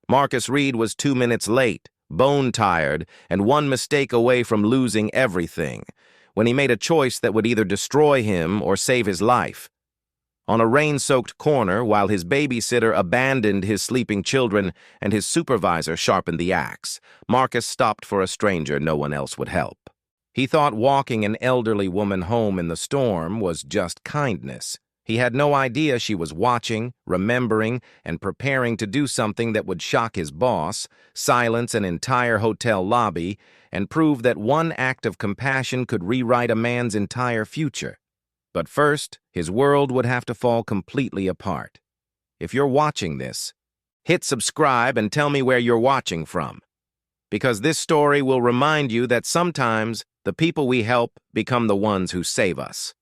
Marcus Reed was 2 minutes late, bone-tired, and one mistake away from losing everything, when he made a choice that would either destroy him or save his life. On a rain-soaked corner, while his babysitter abandoned his sleeping children and his supervisor sharpened the axe, Marcus stopped for a stranger no one else would help. He thought walking an elderly woman home in the storm was just kindness. He had no idea she was watching, remembering, and preparing to do something that would shock his boss, silence an entire hotel lobby, and prove that one act of compassion could rewrite a man's entire future. But first, his world would have to fall completely apart. If you're watching this, hit subscribe and tell me where you're watching from. Because this story will remind you that sometimes the people we help become the ones who save us.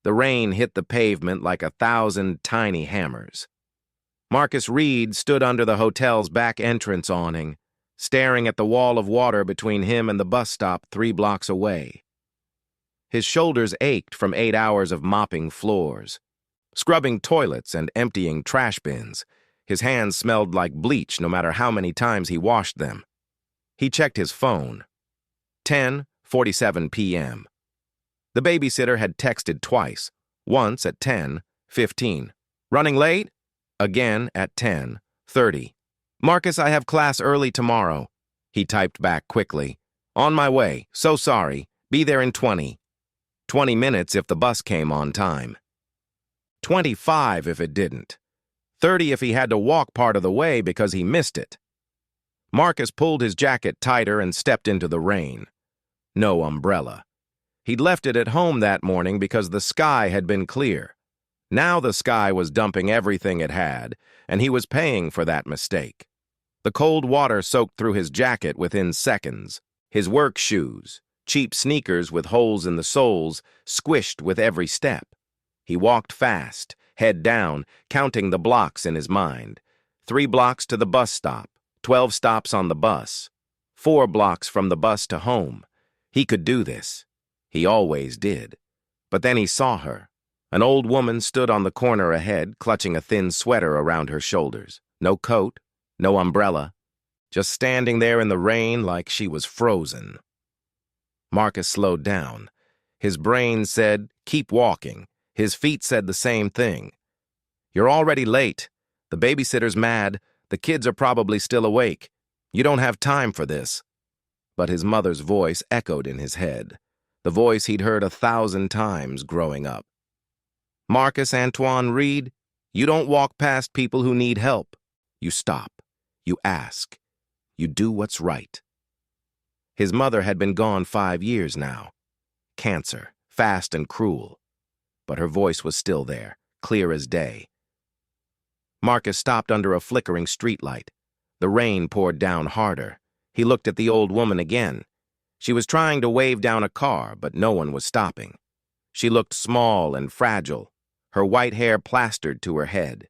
The rain hit the pavement like 1,000 tiny hammers. Marcus Reed stood under the hotel's back entrance awning, staring at the wall of water between him and the bus stop 3 blocks away. His shoulders ached from 8 hours of mopping floors, scrubbing toilets and emptying trash bins. His hands smelled like bleach no matter how many times he washed them. He checked his phone. 10:47 p.m. The babysitter had texted twice, once at 10:15. Running late? Again at 10:30. Marcus, I have class early tomorrow. He typed back quickly. On my way, so sorry. Be there in 20. 20 minutes if the bus came on time. 25 if it didn't. 30 if he had to walk part of the way because he missed it. Marcus pulled his jacket tighter and stepped into the rain. No umbrella. He'd left it at home that morning because the sky had been clear. Now the sky was dumping everything it had, and he was paying for that mistake. The cold water soaked through his jacket within seconds. His work shoes, cheap sneakers with holes in the soles, squished with every step. He walked fast, head down, counting the blocks in his mind. 3 blocks to the bus stop, 12 stops on the bus, 4 blocks from the bus to home. He could do this. He always did. But then he saw her. An old woman stood on the corner ahead, clutching a thin sweater around her shoulders. No coat, no umbrella, just standing there in the rain like she was frozen. Marcus slowed down. His brain said, keep walking. His feet said the same thing. You're already late. The babysitter's mad. The kids are probably still awake. You don't have time for this. But his mother's voice echoed in his head, the voice he'd heard 1,000 times growing up. Marcus Antoine Reed, you don't walk past people who need help. You stop. You ask. You do what's right. His mother had been gone 5 years now. Cancer, fast and cruel. But her voice was still there, clear as day. Marcus stopped under a flickering streetlight. The rain poured down harder. He looked at the old woman again. She was trying to wave down a car, but no one was stopping. She looked small and fragile, her white hair plastered to her head.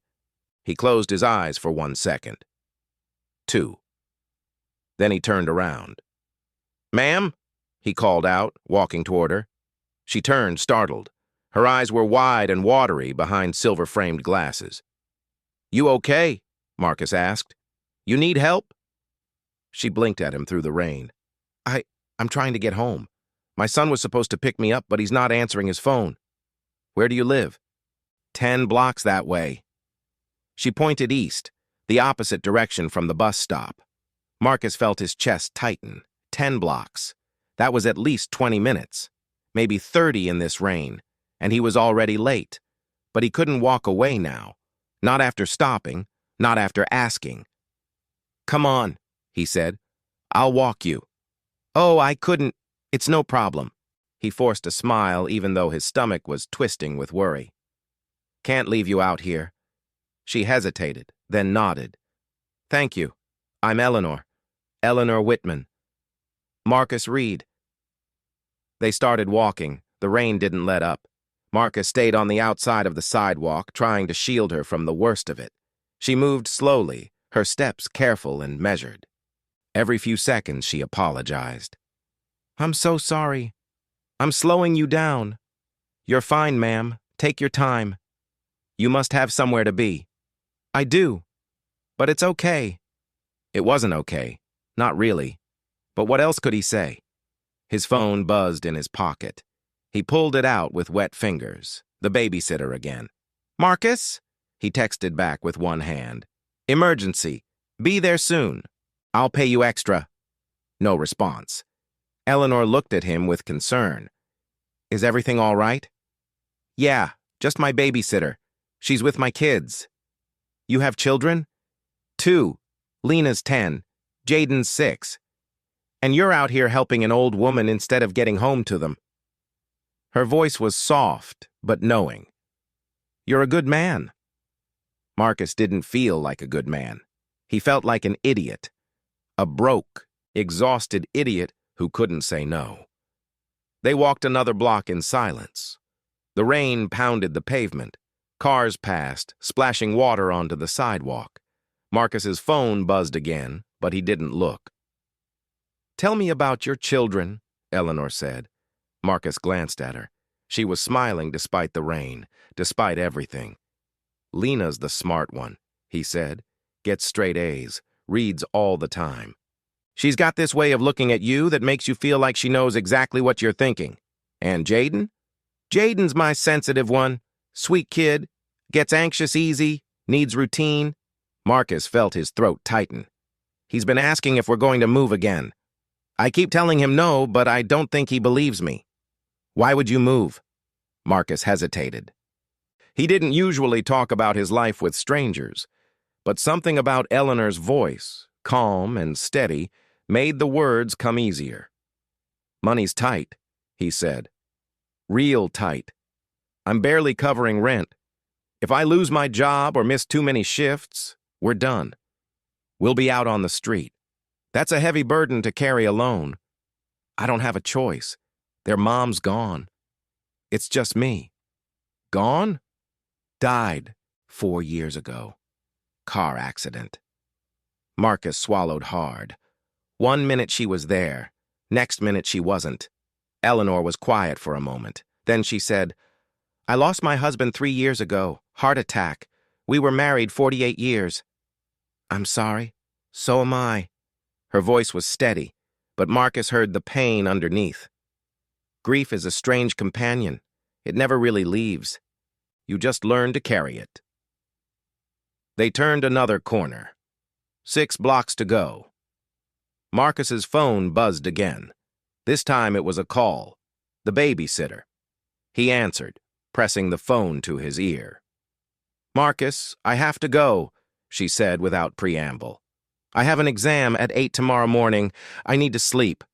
He closed his eyes for 1 second. 2. Then he turned around. Ma'am? He called out, walking toward her. She turned, startled. Her eyes were wide and watery behind silver-framed glasses. You okay? Marcus asked. You need help? She blinked at him through the rain. I'm trying to get home. My son was supposed to pick me up, but he's not answering his phone. Where do you live? 10 blocks that way. She pointed east, the opposite direction from the bus stop. Marcus felt his chest tighten. 10 blocks. That was at least 20 minutes. Maybe 30 in this rain, and he was already late. But he couldn't walk away now. Not after stopping, not after asking. Come on, he said. I'll walk you. Oh, I couldn't. It's no problem. He forced a smile even though his stomach was twisting with worry. Can't leave you out here. She hesitated, then nodded. Thank you. I'm Eleanor. Eleanor Whitman. Marcus Reed. They started walking. The rain didn't let up. Marcus stayed on the outside of the sidewalk, trying to shield her from the worst of it. She moved slowly, her steps careful and measured. Every few seconds, she apologized. I'm so sorry. I'm slowing you down. You're fine, ma'am. Take your time. You must have somewhere to be. I do. But it's okay. It wasn't okay. Not really. But what else could he say? His phone buzzed in his pocket. He pulled it out with wet fingers. The babysitter again. "Marcus?" He texted back with one hand. "Emergency. Be there soon. I'll pay you extra." No response. Eleanor looked at him with concern. "Is everything all right?" "Yeah, just my babysitter. She's with my kids." "You have children?" "2. Lena's 10. Jaden's 6. And you're out here helping an old woman instead of getting home to them." Her voice was soft, but knowing. "You're a good man." Marcus didn't feel like a good man. He felt like an idiot. A broke, exhausted idiot who couldn't say no. They walked another block in silence. The rain pounded the pavement. Cars passed, splashing water onto the sidewalk. Marcus's phone buzzed again, but he didn't look. "Tell me about your children," Eleanor said. Marcus glanced at her. She was smiling despite the rain, despite everything. "Lena's the smart one," he said. "Gets straight A's, reads all the time. She's got this way of looking at you that makes you feel like she knows exactly what you're thinking. And Jaden? Jaden's my sensitive one. Sweet kid. Gets anxious easy. Needs routine." Marcus felt his throat tighten. "He's been asking if we're going to move again. I keep telling him no, but I don't think he believes me." "Why would you move?" Marcus hesitated. He didn't usually talk about his life with strangers, but something about Eleanor's voice, calm and steady, made the words come easier. "Money's tight," he said. "Real tight. I'm barely covering rent. If I lose my job or miss too many shifts, we're done. We'll be out on the street. That's a heavy burden to carry alone. I don't have a choice. Their mom's gone. It's just me." "Gone?" "Died 4 years ago. Car accident." Marcus swallowed hard. 1 minute she was there. Next minute she wasn't. Eleanor was quiet for a moment. Then she said, "I lost my husband 3 years ago. Heart attack. We were married 48 years. "I'm sorry. So am I." Her voice was steady, but Marcus heard the pain underneath. "Grief is a strange companion. It never really leaves. You just learn to carry it." They turned another corner. 6 blocks to go. Marcus's phone buzzed again. This time it was a call. The babysitter. He answered, pressing the phone to his ear. "Marcus, I have to go," she said without preamble. "I have an exam at 8 tomorrow morning. I need to sleep.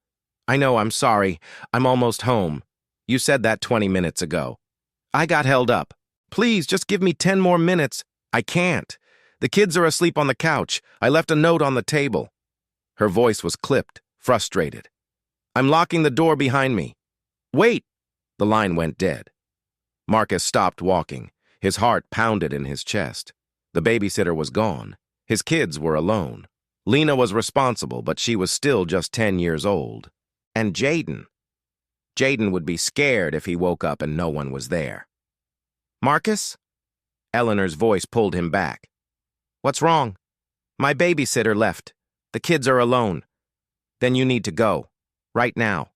I know, I'm sorry. I'm almost home. You said that 20 minutes ago. I got held up. Please, just give me 10 more minutes. I can't. The kids are asleep on the couch. I left a note on the table." Her voice was clipped, frustrated. "I'm locking the door behind me." "Wait!" The line went dead. Marcus stopped walking. His heart pounded in his chest. The babysitter was gone. His kids were alone. Lena was responsible, but she was still just 10 years old. And Jaden. Jaden would be scared if he woke up and no one was there. "Marcus?" Eleanor's voice pulled him back. "What's wrong?" "My babysitter left. The kids are alone." "Then you need to go. Right now."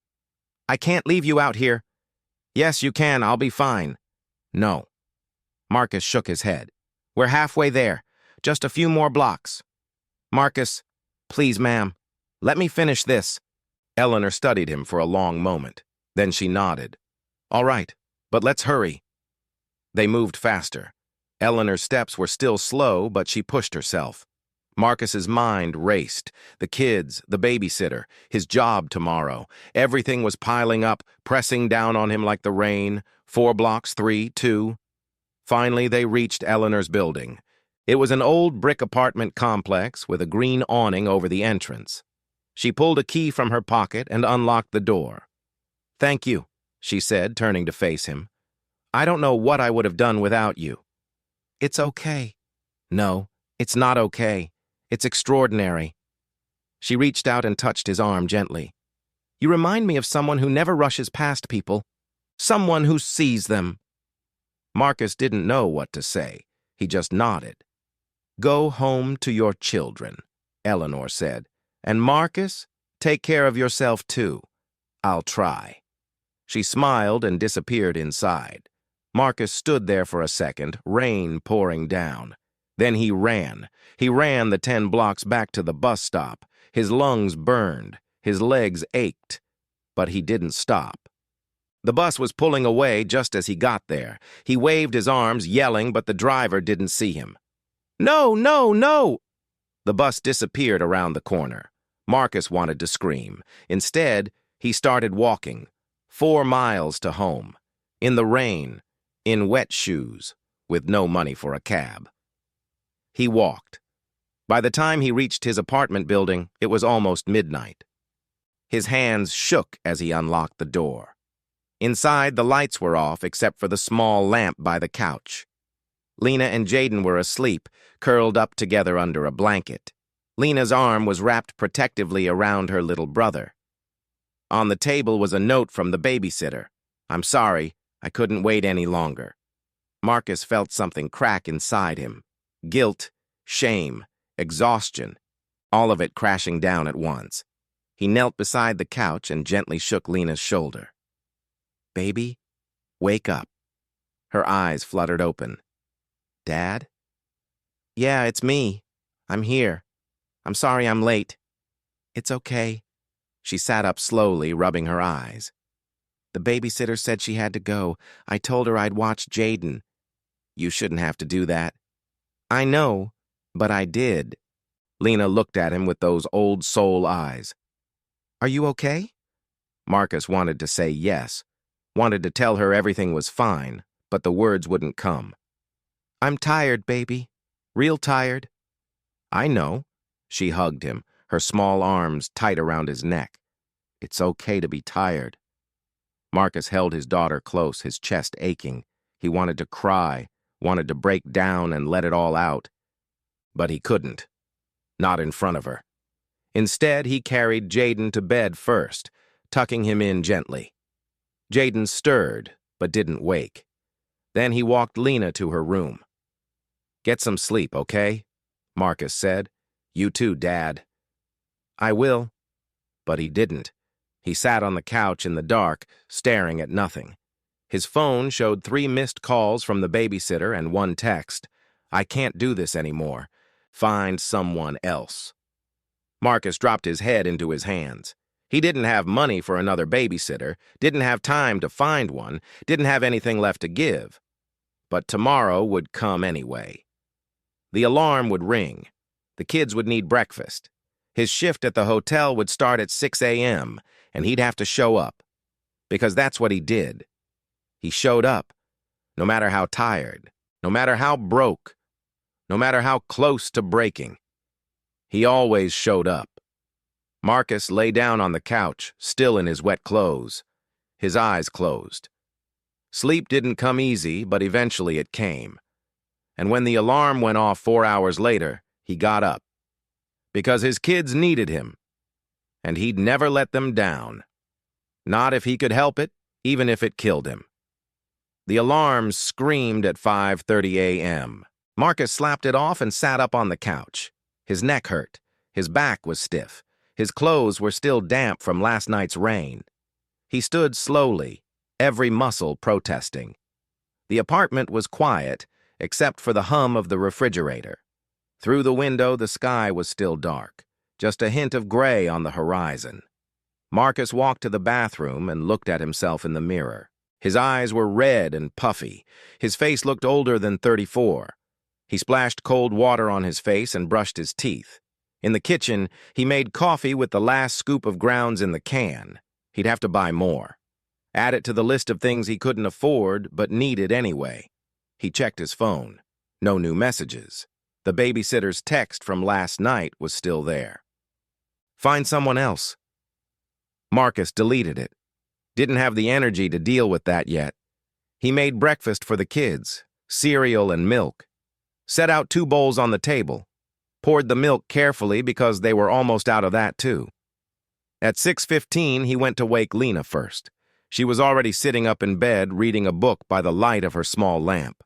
"I can't leave you out here." "Yes, you can. I'll be fine." "No." Marcus shook his head. "We're halfway there. Just a few more blocks." "Marcus, please, ma'am. Let me finish this." Eleanor studied him for a long moment. Then she nodded. "All right, but let's hurry." They moved faster. Eleanor's steps were still slow, but she pushed herself. Marcus's mind raced. The kids, the babysitter, his job tomorrow. Everything was piling up, pressing down on him like the rain. 4 blocks, 3, 2. Finally, they reached Eleanor's building. It was an old brick apartment complex with a green awning over the entrance. She pulled a key from her pocket and unlocked the door. "Thank you," she said, turning to face him. "I don't know what I would have done without you." "It's okay." "No, it's not okay. It's extraordinary." She reached out and touched his arm gently. "You remind me of someone who never rushes past people. Someone who sees them." Marcus didn't know what to say. He just nodded. Go home to your children, Eleanor said. And Marcus, take care of yourself too. I'll try. She smiled and disappeared inside. Marcus stood there for a second, rain pouring down. Then he ran. He ran the 10 blocks back to the bus stop. His lungs burned. His legs ached. But he didn't stop. The bus was pulling away just as he got there. He waved his arms, yelling, but the driver didn't see him. No, no, no! The bus disappeared around the corner. Marcus wanted to scream. Instead, he started walking. 4 miles to home. In the rain, in wet shoes, with no money for a cab. He walked. By the time he reached his apartment building, it was almost midnight. His hands shook as he unlocked the door. Inside, the lights were off except for the small lamp by the couch. Lena and Jaden were asleep, curled up together under a blanket. Lena's arm was wrapped protectively around her little brother. On the table was a note from the babysitter. I'm sorry, I couldn't wait any longer. Marcus felt something crack inside him. Guilt, shame, exhaustion, all of it crashing down at once. He knelt beside the couch and gently shook Lena's shoulder. Baby, wake up. Her eyes fluttered open. Dad? Yeah, it's me. I'm here. I'm sorry I'm late. It's okay. She sat up slowly, rubbing her eyes. The babysitter said she had to go. I told her I'd watch Jaden. You shouldn't have to do that. I know, but I did. Lena looked at him with those old soul eyes. Are you okay? Marcus wanted to say yes, wanted to tell her everything was fine, but the words wouldn't come. I'm tired, baby. Real tired. I know. She hugged him, her small arms tight around his neck. It's okay to be tired. Marcus held his daughter close, his chest aching. He wanted to cry, wanted to break down and let it all out. But he couldn't. Not in front of her. Instead, he carried Jaden to bed first, tucking him in gently. Jaden stirred, but didn't wake. Then he walked Lena to her room. Get some sleep, okay? Marcus said. You too, Dad. I will. But he didn't. He sat on the couch in the dark, staring at nothing. His phone showed 3 missed calls from the babysitter and 1 text. I can't do this anymore. Find someone else. Marcus dropped his head into his hands. He didn't have money for another babysitter, didn't have time to find one, didn't have anything left to give. But tomorrow would come anyway. The alarm would ring. The kids would need breakfast. His shift at the hotel would start at 6 a.m., and he'd have to show up. Because that's what he did. He showed up, no matter how tired, no matter how broke, no matter how close to breaking. He always showed up. Marcus lay down on the couch, still in his wet clothes, his eyes closed. Sleep didn't come easy, but eventually it came. And when the alarm went off 4 hours later, he got up. Because his kids needed him. And he'd never let them down. Not if he could help it, even if it killed him. The alarm screamed at 5:30 a.m. Marcus slapped it off and sat up on the couch. His neck hurt. His back was stiff. His clothes were still damp from last night's rain. He stood slowly, every muscle protesting. The apartment was quiet, except for the hum of the refrigerator. Through the window, the sky was still dark, just a hint of gray on the horizon. Marcus walked to the bathroom and looked at himself in the mirror. His eyes were red and puffy. His face looked older than 34. He splashed cold water on his face and brushed his teeth. In the kitchen, he made coffee with the last scoop of grounds in the can. He'd have to buy more. Add it to the list of things he couldn't afford but needed anyway. He checked his phone. No new messages. The babysitter's text from last night was still there. Find someone else. Marcus deleted it. Didn't have the energy to deal with that yet. He made breakfast for the kids, cereal and milk. Set out 2 bowls on the table. Poured the milk carefully because they were almost out of that too. At 6:15, he went to wake Lena first. She was already sitting up in bed reading a book by the light of her small lamp.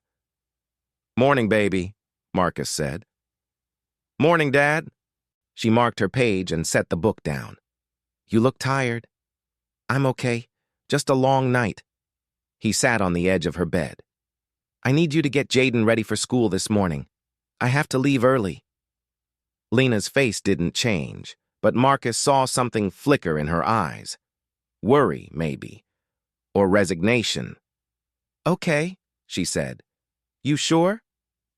Morning, baby, Marcus said. Morning, Dad. She marked her page and set the book down. You look tired. I'm okay. Just a long night. He sat on the edge of her bed. I need you to get Jaden ready for school this morning. I have to leave early. Lena's face didn't change, but Marcus saw something flicker in her eyes. Worry, maybe. Or resignation. Okay, she said. You sure?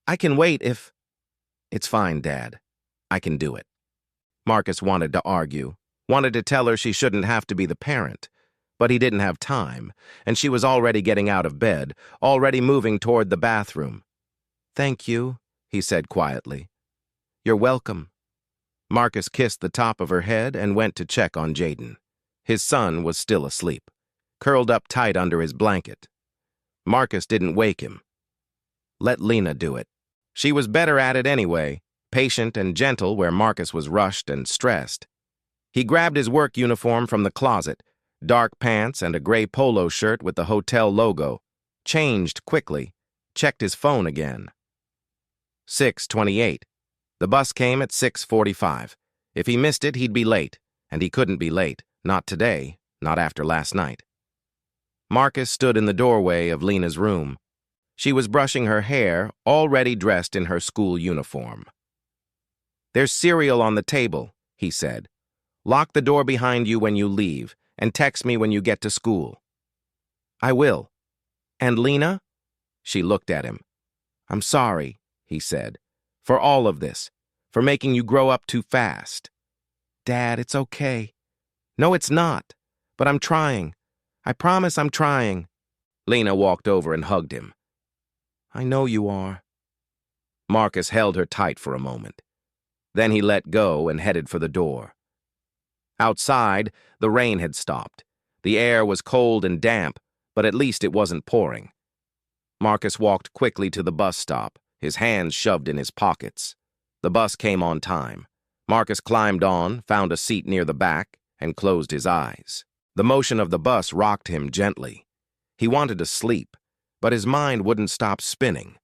I can wait if... It's fine, Dad. I can do it. Marcus wanted to argue, wanted to tell her she shouldn't have to be the parent, but he didn't have time, and she was already getting out of bed, already moving toward the bathroom. Thank you, he said quietly. You're welcome. Marcus kissed the top of her head and went to check on Jaden. His son was still asleep, curled up tight under his blanket. Marcus didn't wake him. Let Lena do it. She was better at it anyway, patient and gentle where Marcus was rushed and stressed. He grabbed his work uniform from the closet, dark pants and a gray polo shirt with the hotel logo, changed quickly, checked his phone again. 6:28. The bus came at 6:45. If he missed it, he'd be late, and he couldn't be late, not today, not after last night. Marcus stood in the doorway of Lena's room. She was brushing her hair, already dressed in her school uniform. There's cereal on the table, he said. Lock the door behind you when you leave, and text me when you get to school. I will. And Lena? She looked at him. I'm sorry, he said, for all of this, for making you grow up too fast. Dad, it's okay. No, it's not, but I'm trying. I promise I'm trying. Lena walked over and hugged him. I know you are. Marcus held her tight for a moment. Then he let go and headed for the door. Outside, the rain had stopped. The air was cold and damp, but at least it wasn't pouring. Marcus walked quickly to the bus stop, his hands shoved in his pockets. The bus came on time. Marcus climbed on, found a seat near the back, and closed his eyes. The motion of the bus rocked him gently. He wanted to sleep, but his mind wouldn't stop spinning.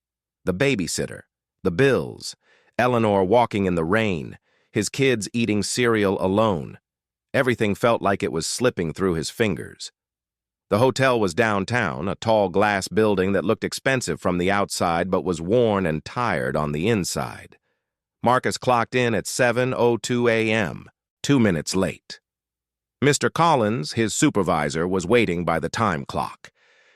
The babysitter, the bills, Eleanor walking in the rain, his kids eating cereal alone. Everything felt like it was slipping through his fingers. The hotel was downtown, a tall glass building that looked expensive from the outside but was worn and tired on the inside. Marcus clocked in at 7:02 a.m., 2 minutes late. Mr. Collins, his supervisor, was waiting by the time clock.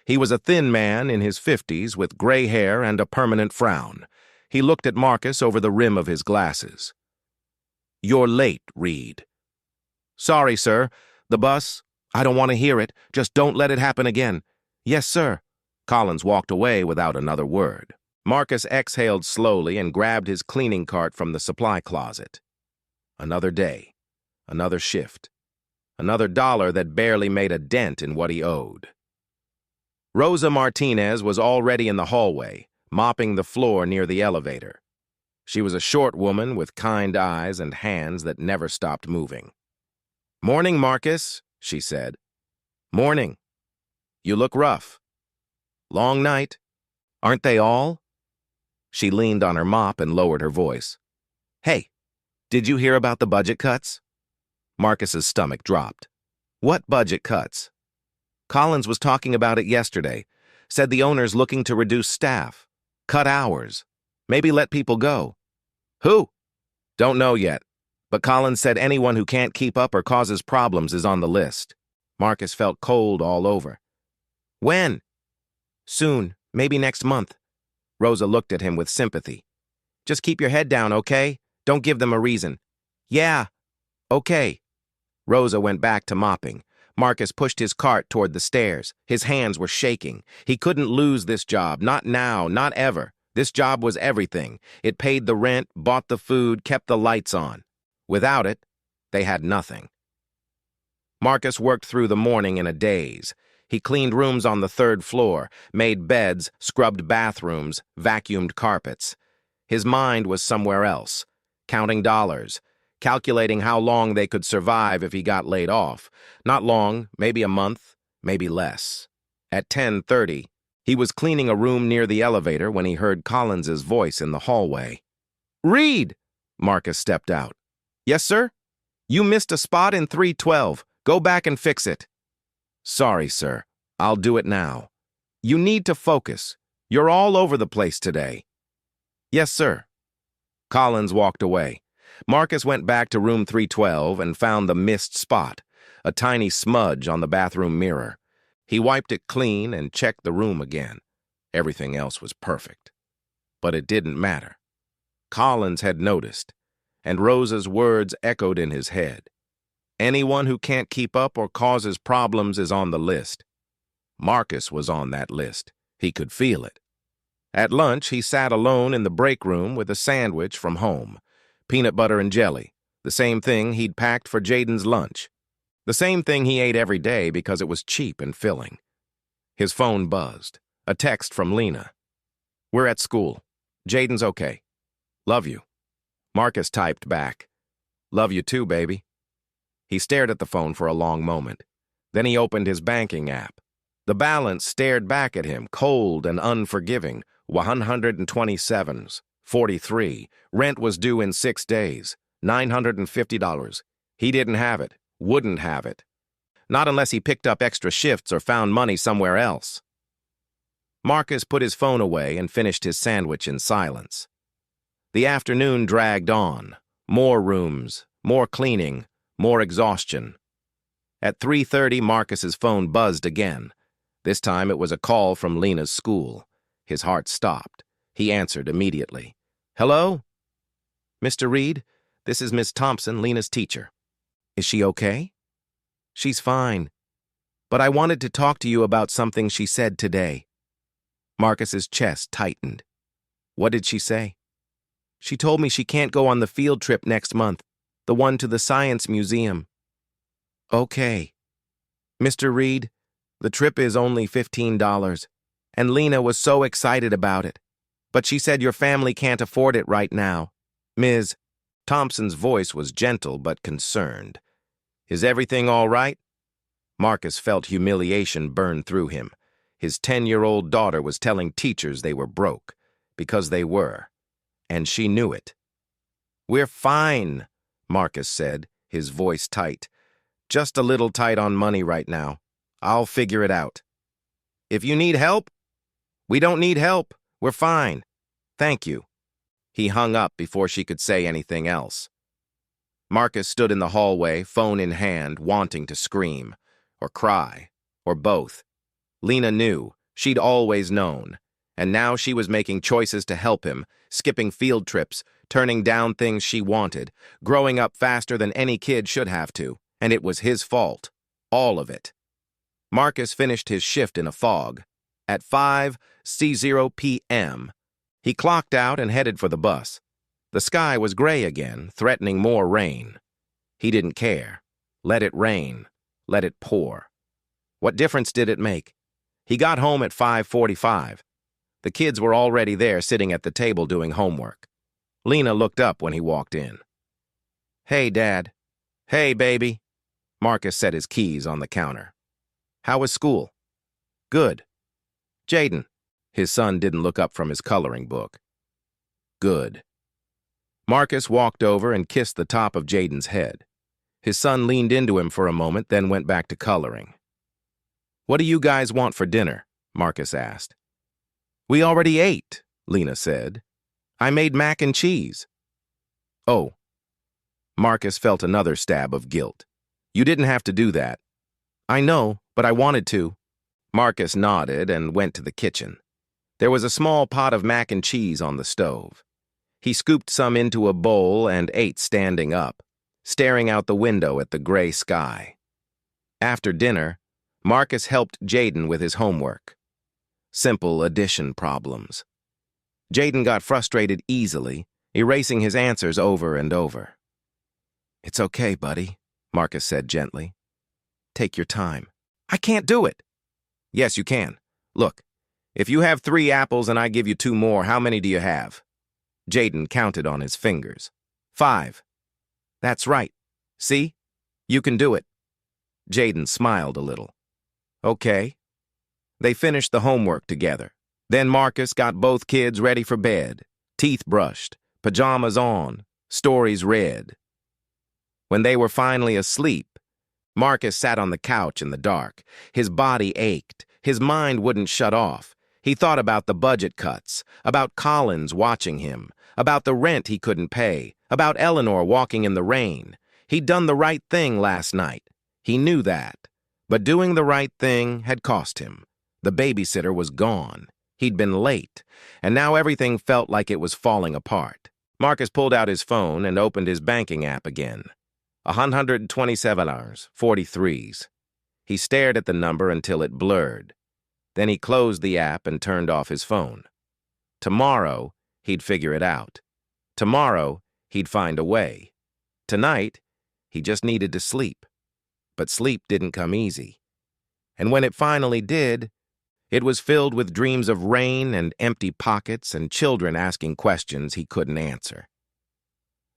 He was a thin man in his 50s with gray hair and a permanent frown. He looked at Marcus over the rim of his glasses. You're late, Reed. Sorry, sir. The bus? I don't want to hear it. Just don't let it happen again. Yes, sir. Collins walked away without another word. Marcus exhaled slowly and grabbed his cleaning cart from the supply closet. Another day. Another shift. Another dollar that barely made a dent in what he owed. Rosa Martinez was already in the hallway, mopping the floor near the elevator. She was a short woman with kind eyes and hands that never stopped moving. Morning, Marcus, she said. Morning. You look rough. Long night. Aren't they all? She leaned on her mop and lowered her voice. Hey, did you hear about the budget cuts? Marcus's stomach dropped. What budget cuts? Collins was talking about it yesterday. Said the owner's looking to reduce staff, cut hours, maybe let people go. Who? Don't know yet, but Collins said anyone who can't keep up or causes problems is on the list. Marcus felt cold all over. When? Soon, maybe next month. Rosa looked at him with sympathy. Just keep your head down, okay? Don't give them a reason. Yeah, okay. Rosa went back to mopping. Marcus pushed his cart toward the stairs. His hands were shaking. He couldn't lose this job, not now, not ever. This job was everything. It paid the rent, bought the food, kept the lights on. Without it, they had nothing. Marcus worked through the morning in a daze. He cleaned rooms on the 3rd floor, made beds, scrubbed bathrooms, vacuumed carpets. His mind was somewhere else, counting dollars, calculating how long they could survive if he got laid off. Not long, maybe a month, maybe less. At 10:30, he was cleaning a room near the elevator when he heard Collins's voice in the hallway. Reed! Marcus stepped out. Yes, sir? You missed a spot in 312. Go back and fix it. Sorry, sir. I'll do it now. You need to focus. You're all over the place today. Yes, sir. Collins walked away. Marcus went back to room 312 and found the missed spot, a tiny smudge on the bathroom mirror. He wiped it clean and checked the room again. Everything else was perfect. But it didn't matter. Collins had noticed, and Rosa's words echoed in his head. Anyone who can't keep up or causes problems is on the list. Marcus was on that list. He could feel it. At lunch, he sat alone in the break room with a sandwich from home, peanut butter and jelly, the same thing he'd packed for Jaden's lunch, the same thing he ate every day because it was cheap and filling. His phone buzzed. A text from Lena. We're at school. Jaden's okay. Love you. Marcus typed back. Love you too, baby. He stared at the phone for a long moment. Then he opened his banking app. The balance stared back at him, cold and unforgiving. 127s, 43. Rent was due in 6 days. $950. He didn't have it. Wouldn't have it. Not unless he picked up extra shifts or found money somewhere else. Marcus put his phone away and finished his sandwich in silence. The afternoon dragged on. More rooms, more cleaning, more exhaustion. At 3:30, Marcus's phone buzzed again. This time it was a call from Lena's school. His heart stopped. He answered immediately. Hello? Mr. Reed, this is Miss Thompson, Lena's teacher. Is she okay? She's fine. But I wanted to talk to you about something she said today. Marcus's chest tightened. What did she say? She told me she can't go on the field trip next month, the one to the Science Museum. Okay. Mr. Reed, the trip is only $15, and Lena was so excited about it. But she said your family can't afford it right now. Ms. Thompson's voice was gentle but concerned. Is everything all right? Marcus felt humiliation burn through him. His 10-year-old daughter was telling teachers they were broke, because they were, and she knew it. We're fine, Marcus said, his voice tight. Just a little tight on money right now. I'll figure it out. If you need help? We don't need help. We're fine. Thank you. He hung up before she could say anything else. Marcus stood in the hallway, phone in hand, wanting to scream, or cry, or both. Lena knew. She'd always known. And now she was making choices to help him, skipping field trips, turning down things she wanted, growing up faster than any kid should have to, and it was his fault. All of it. Marcus finished his shift in a fog. At 5:00 p.m., he clocked out and headed for the bus. The sky was gray again, threatening more rain. He didn't care. Let it rain. Let it pour. What difference did it make? He got home at 5:45. The kids were already there sitting at the table doing homework. Lena looked up when he walked in. Hey, Dad. Hey, baby. Marcus set his keys on the counter. How was school? Good. Jaden. His son didn't look up from his coloring book. Good. Marcus walked over and kissed the top of Jaden's head. His son leaned into him for a moment, then went back to coloring. What do you guys want for dinner? Marcus asked. We already ate, Lena said. I made mac and cheese. Oh. Marcus felt another stab of guilt. You didn't have to do that. I know, but I wanted to. Marcus nodded and went to the kitchen. There was a small pot of mac and cheese on the stove. He scooped some into a bowl and ate standing up, staring out the window at the gray sky. After dinner, Marcus helped Jaden with his homework. Simple addition problems. Jaden got frustrated easily, erasing his answers over and over. It's okay, buddy, Marcus said gently. Take your time. I can't do it. Yes, you can. Look, if you have 3 apples and I give you 2 more, how many do you have? Jaden counted on his fingers. 5. That's right. See? You can do it. Jaden smiled a little. Okay. They finished the homework together. Then Marcus got both kids ready for bed, teeth brushed, pajamas on, Stories read. When they were finally asleep, Marcus sat on the couch in the dark. His body ached. His mind wouldn't shut off. He thought about the budget cuts, about Collins watching him, about the rent he couldn't pay, about Eleanor walking in the rain. He'd done the right thing last night. He knew that. But doing the right thing had cost him. The babysitter was gone. He'd been late, and now everything felt like it was falling apart. Marcus pulled out his phone and opened his banking app again. $127.43. He stared at the number until it blurred. Then he closed the app and turned off his phone. Tomorrow, he'd figure it out. Tomorrow, he'd find a way. Tonight, he just needed to sleep. But sleep didn't come easy. And when it finally did, it was filled with dreams of rain and empty pockets and children asking questions he couldn't answer.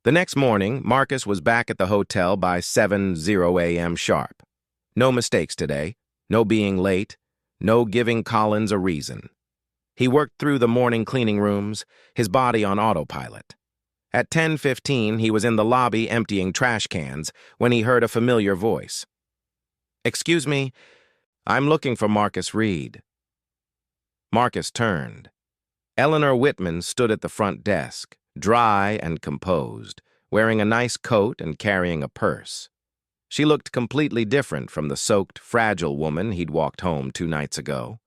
The next morning, Marcus was back at the hotel by 7:00 a.m. sharp. No mistakes today, no being late, no giving Collins a reason. He worked through the morning cleaning rooms, his body on autopilot. At 10:15, he was in the lobby emptying trash cans when he heard a familiar voice. "Excuse me, I'm looking for Marcus Reed." Marcus turned. Eleanor Whitman stood at the front desk, dry and composed, wearing a nice coat and carrying a purse. She looked completely different from the soaked, fragile woman he'd walked home 2 nights ago.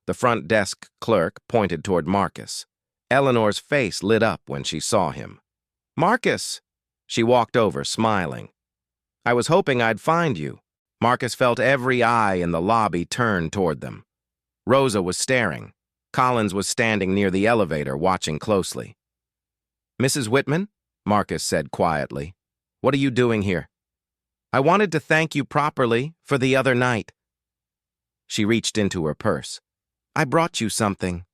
The front desk clerk pointed toward Marcus. Eleanor's face lit up when she saw him. "Marcus!" She walked over, smiling. "I was hoping I'd find you." Marcus felt every eye in the lobby turn toward them. Rosa was staring. Collins was standing near the elevator, watching closely. "Mrs. Whitman?" Marcus said quietly. "What are you doing here?" "I wanted to thank you properly for the other night." She reached into her purse. "I brought you something."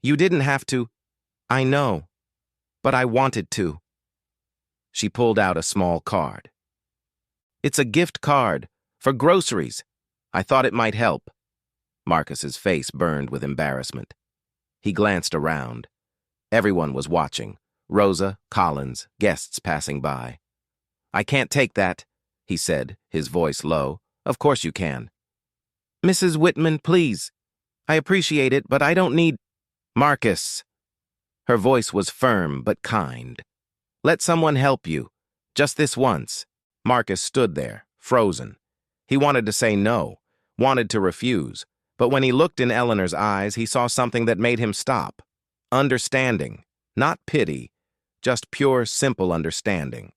"You didn't have to." "I know, but I wanted to." She pulled out a small card. "It's a gift card for groceries. I thought it might help." Marcus's face burned with embarrassment. He glanced around. Everyone was watching. Rosa, Collins, guests passing by. "I can't take that," he said, his voice low. "Of course you can." "Mrs. Whitman, please. I appreciate it, but I don't need—" "Marcus." Her voice was firm but kind. "Let someone help you. Just this once." Marcus stood there, frozen. He wanted to say no, wanted to refuse, but when he looked in Eleanor's eyes, he saw something that made him stop. Understanding, not pity, just pure, simple understanding.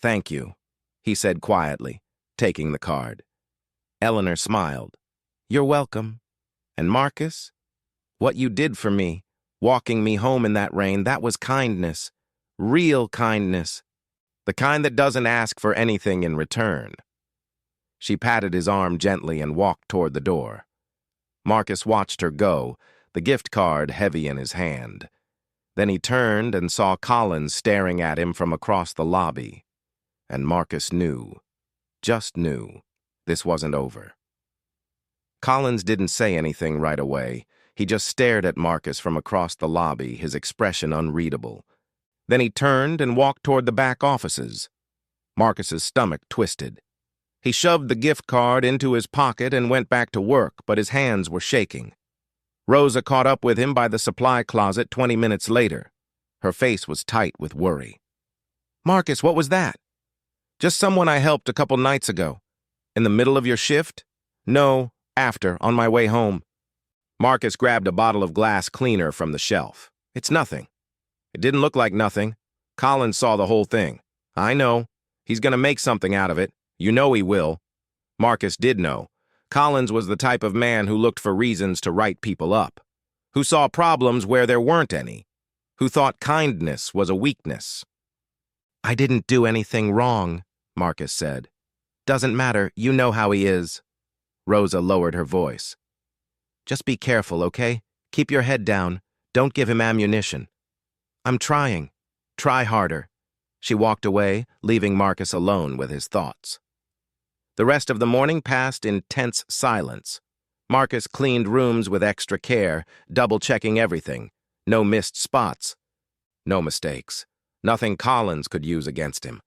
"Thank you," he said quietly, taking the card. Eleanor smiled. "You're welcome. And Marcus, what you did for me, walking me home in that rain, that was kindness. Real kindness. The kind that doesn't ask for anything in return." She patted his arm gently and walked toward the door. Marcus watched her go, the gift card heavy in his hand. Then he turned and saw Collins staring at him from across the lobby. And Marcus knew, just knew, this wasn't over. Collins didn't say anything right away. He just stared at Marcus from across the lobby, his expression unreadable. Then he turned and walked toward the back offices. Marcus's stomach twisted. He shoved the gift card into his pocket and went back to work, but his hands were shaking. Rosa caught up with him by the supply closet 20 minutes later. Her face was tight with worry. "Marcus, what was that?" "Just someone I helped a couple nights ago." "In the middle of your shift?" "No, after, on my way home." Marcus grabbed a bottle of glass cleaner from the shelf. "It's nothing." "It didn't look like nothing. Collins saw the whole thing." "I know. He's gonna make something out of it. You know he will." Marcus did know. Collins was the type of man who looked for reasons to write people up, who saw problems where there weren't any, who thought kindness was a weakness. "I didn't do anything wrong," Marcus said. "Doesn't matter, you know how he is." Rosa lowered her voice. "Just be careful, okay? Keep your head down. Don't give him ammunition." "I'm trying. Try harder." She walked away, leaving Marcus alone with his thoughts. The rest of the morning passed in tense silence. Marcus cleaned rooms with extra care, double-checking everything. No missed spots. No mistakes. Nothing Collins could use against him.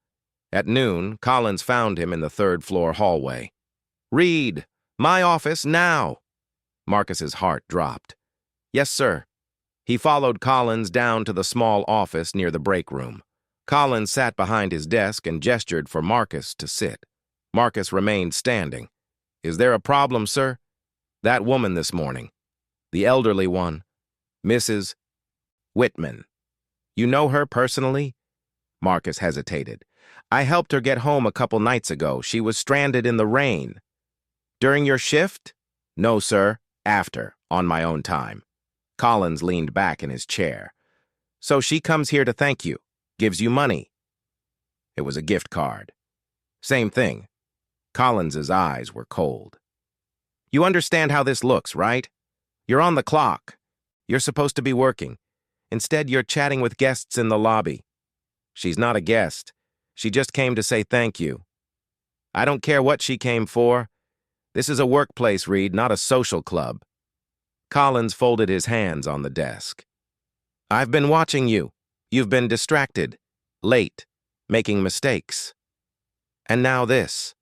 At noon, Collins found him in the third-floor hallway. "Reed, my office now!" Marcus's heart dropped. "Yes, sir." He followed Collins down to the small office near the break room. Collins sat behind his desk and gestured for Marcus to sit. Marcus remained standing. "Is there a problem, sir?" "That woman this morning. The elderly one. Mrs. Whitman. You know her personally?" Marcus hesitated. "I helped her get home a couple nights ago. She was stranded in the rain." "During your shift?" "No, sir. After, on my own time." Collins leaned back in his chair. "So she comes here to thank you, gives you money." It was a gift card. Same thing. Collins's eyes were cold. "You understand how this looks, right? You're on the clock. You're supposed to be working. Instead, you're chatting with guests in the lobby." "She's not a guest. She just came to say thank you." "I don't care what she came for. This is a workplace, Reed, not a social club." Collins folded his hands on the desk. "I've been watching you. You've been distracted, late, making mistakes. And now this."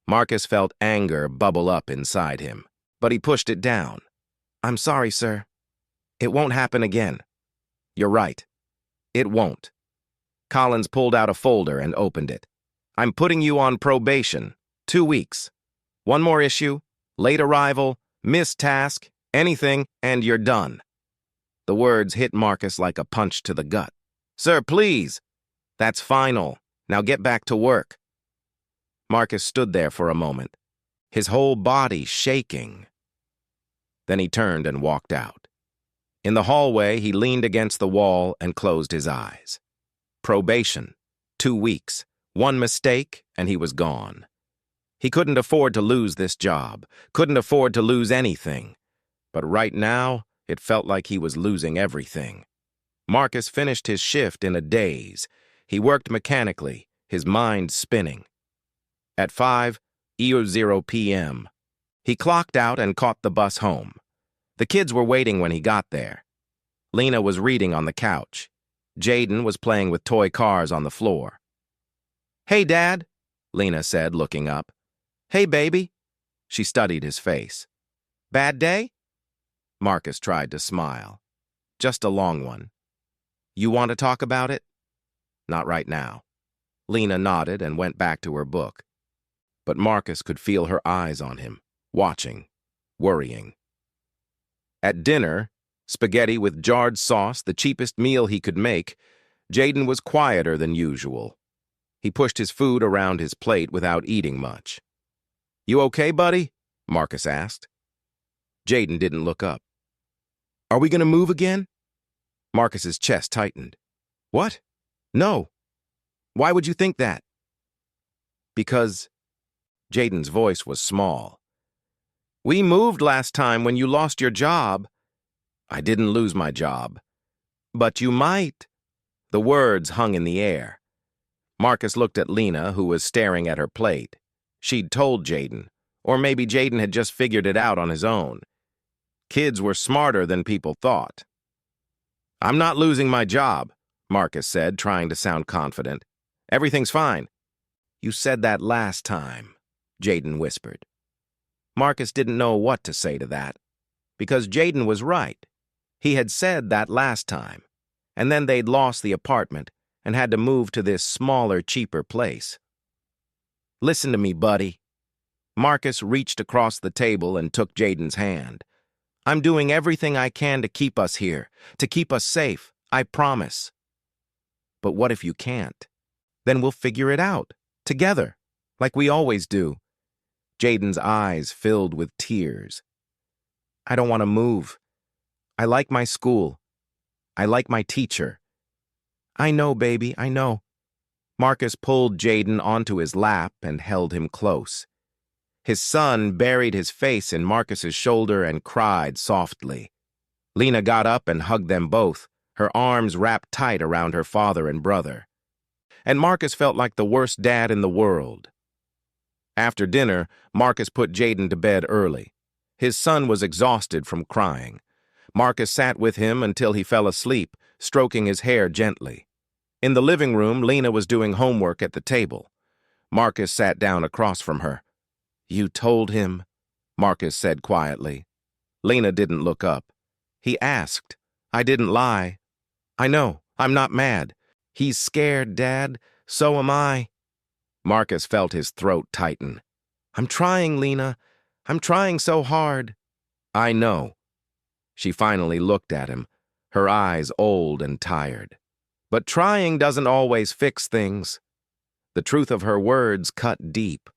Marcus felt anger bubble up inside him, but he pushed it down. "I'm sorry, sir. It won't happen again." "You're right. It won't." Collins pulled out a folder and opened it. "I'm putting you on probation. 2 weeks. One more issue, late arrival, missed task, anything, and you're done." The words hit Marcus like a punch to the gut. "Sir, please." "That's final. Now get back to work." Marcus stood there for a moment, his whole body shaking. Then he turned and walked out. In the hallway, he leaned against the wall and closed his eyes. Probation. 2 weeks. One mistake, and he was gone. He couldn't afford to lose this job, couldn't afford to lose anything. But right now, it felt like he was losing everything. Marcus finished his shift in a daze. He worked mechanically, his mind spinning. At 5:00 p.m., he clocked out and caught the bus home. The kids were waiting when he got there. Lena was reading on the couch. Jaden was playing with toy cars on the floor. "Hey, Dad," Lena said, looking up. "Hey, baby." She studied his face. "Bad day?" Marcus tried to smile. "Just a long one." "You want to talk about it?" "Not right now." Lena nodded and went back to her book. But Marcus could feel her eyes on him, watching, worrying. At dinner, spaghetti with jarred sauce, the cheapest meal he could make, Jaden was quieter than usual. He pushed his food around his plate without eating much. "You okay, buddy?" Marcus asked. Jaden didn't look up. "Are we going to move again?" Marcus's chest tightened. "What? No. Why would you think that?" "Because..." Jaden's voice was small. "We moved last time when you lost your job." "I didn't lose my job." "But you might." The words hung in the air. Marcus looked at Lena, who was staring at her plate. She'd told Jaden, or maybe Jaden had just figured it out on his own. Kids were smarter than people thought. "I'm not losing my job," Marcus said, trying to sound confident. "Everything's fine." "You said that last time," Jaden whispered. Marcus didn't know what to say to that, because Jaden was right. He had said that last time, and then they'd lost the apartment and had to move to this smaller, cheaper place. "Listen to me, buddy." Marcus reached across the table and took Jaden's hand. "I'm doing everything I can to keep us here, to keep us safe, I promise." "But what if you can't? Then we'll figure it out, together, like we always do." Jaden's eyes filled with tears. "I don't want to move. I like my school. I like my teacher." "I know, baby, I know." Marcus pulled Jaden onto his lap and held him close. His son buried his face in Marcus's shoulder and cried softly. Lena got up and hugged them both, her arms wrapped tight around her father and brother. And Marcus felt like the worst dad in the world. After dinner, Marcus put Jaden to bed early. His son was exhausted from crying. Marcus sat with him until he fell asleep, stroking his hair gently. In the living room, Lena was doing homework at the table. Marcus sat down across from her. "You told him?" Marcus said quietly. Lena didn't look up. "He asked. I didn't lie. I know. I'm not mad. He's scared, Dad. So am I." Marcus felt his throat tighten. "I'm trying, Lena. I'm trying so hard." "I know." She finally looked at him, her eyes old and tired. "But trying doesn't always fix things." The truth of her words cut deep.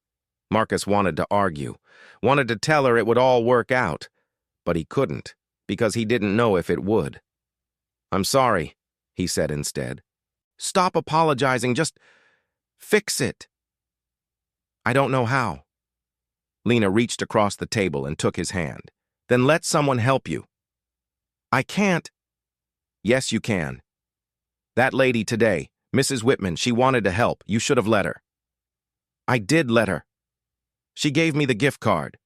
Marcus wanted to argue, wanted to tell her it would all work out, but he couldn't, because he didn't know if it would. "I'm sorry," he said instead. "Stop apologizing, just fix it." "I don't know how." Lena reached across the table and took his hand. "Then let someone help you." "I can't." "Yes, you can. That lady today, Mrs. Whitman, she wanted to help. You should have let her." "I did let her. She gave me the gift card."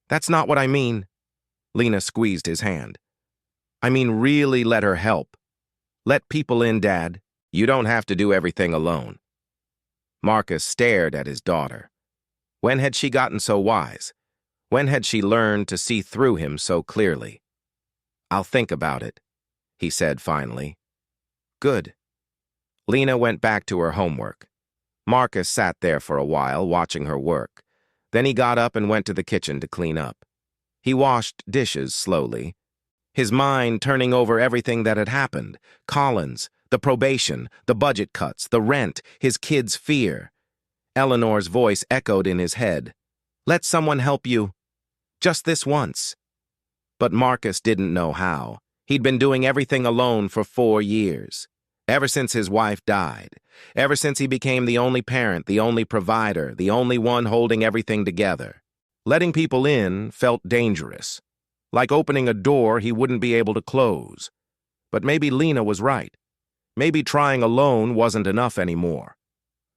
"That's not what I mean." Lena squeezed his hand. "I mean really let her help. Let people in, Dad. You don't have to do everything alone." Marcus stared at his daughter. When had she gotten so wise? When had she learned to see through him so clearly? "I'll think about it," he said finally. "Good." Lena went back to her homework. Marcus sat there for a while, watching her work. Then he got up and went to the kitchen to clean up. He washed dishes slowly, his mind turning over everything that had happened. Collins, the probation, the budget cuts, the rent, his kids' fear. Eleanor's voice echoed in his head. "Let someone help you. Just this once." But Marcus didn't know how. He'd been doing everything alone for 4 years. Ever since his wife died. Ever since he became the only parent, the only provider, the only one holding everything together. Letting people in felt dangerous. Like opening a door he wouldn't be able to close. But maybe Lena was right. Maybe trying alone wasn't enough anymore.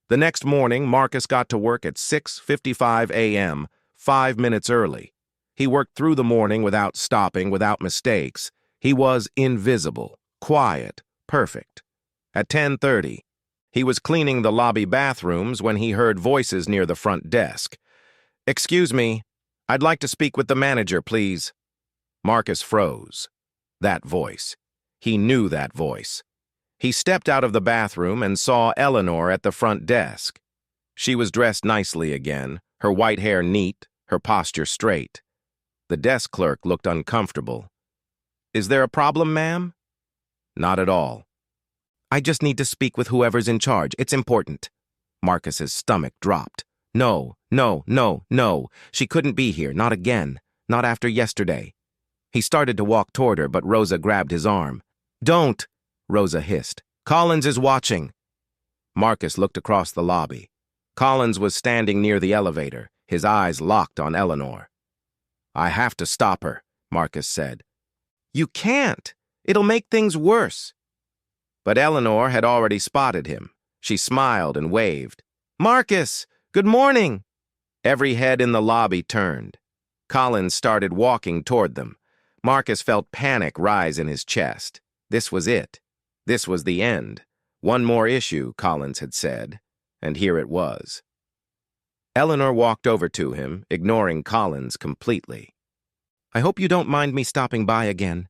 The next morning, Marcus got to work at 6:55 a.m., 5 minutes early. He worked through the morning without stopping, without mistakes. He was invisible, quiet, perfect. At 10:30, he was cleaning the lobby bathrooms when he heard voices near the front desk. "Excuse me, I'd like to speak with the manager, please." Marcus froze. That voice. He knew that voice. He stepped out of the bathroom and saw Eleanor at the front desk. She was dressed nicely again, her white hair neat, her posture straight. The desk clerk looked uncomfortable. "Is there a problem, ma'am?" "Not at all." "I just need to speak with whoever's in charge. It's important." Marcus's stomach dropped. No, no, no, no. She couldn't be here, not again, not after yesterday. He started to walk toward her, but Rosa grabbed his arm. "Don't," Rosa hissed. "Collins is watching." Marcus looked across the lobby. Collins was standing near the elevator, his eyes locked on Eleanor. "I have to stop her," Marcus said. "You can't. It'll make things worse." But Eleanor had already spotted him. She smiled and waved. "Marcus, good morning." Every head in the lobby turned. Collins started walking toward them. Marcus felt panic rise in his chest. This was it. This was the end. One more issue, Collins had said, and here it was. Eleanor walked over to him, ignoring Collins completely. "I hope you don't mind me stopping by again.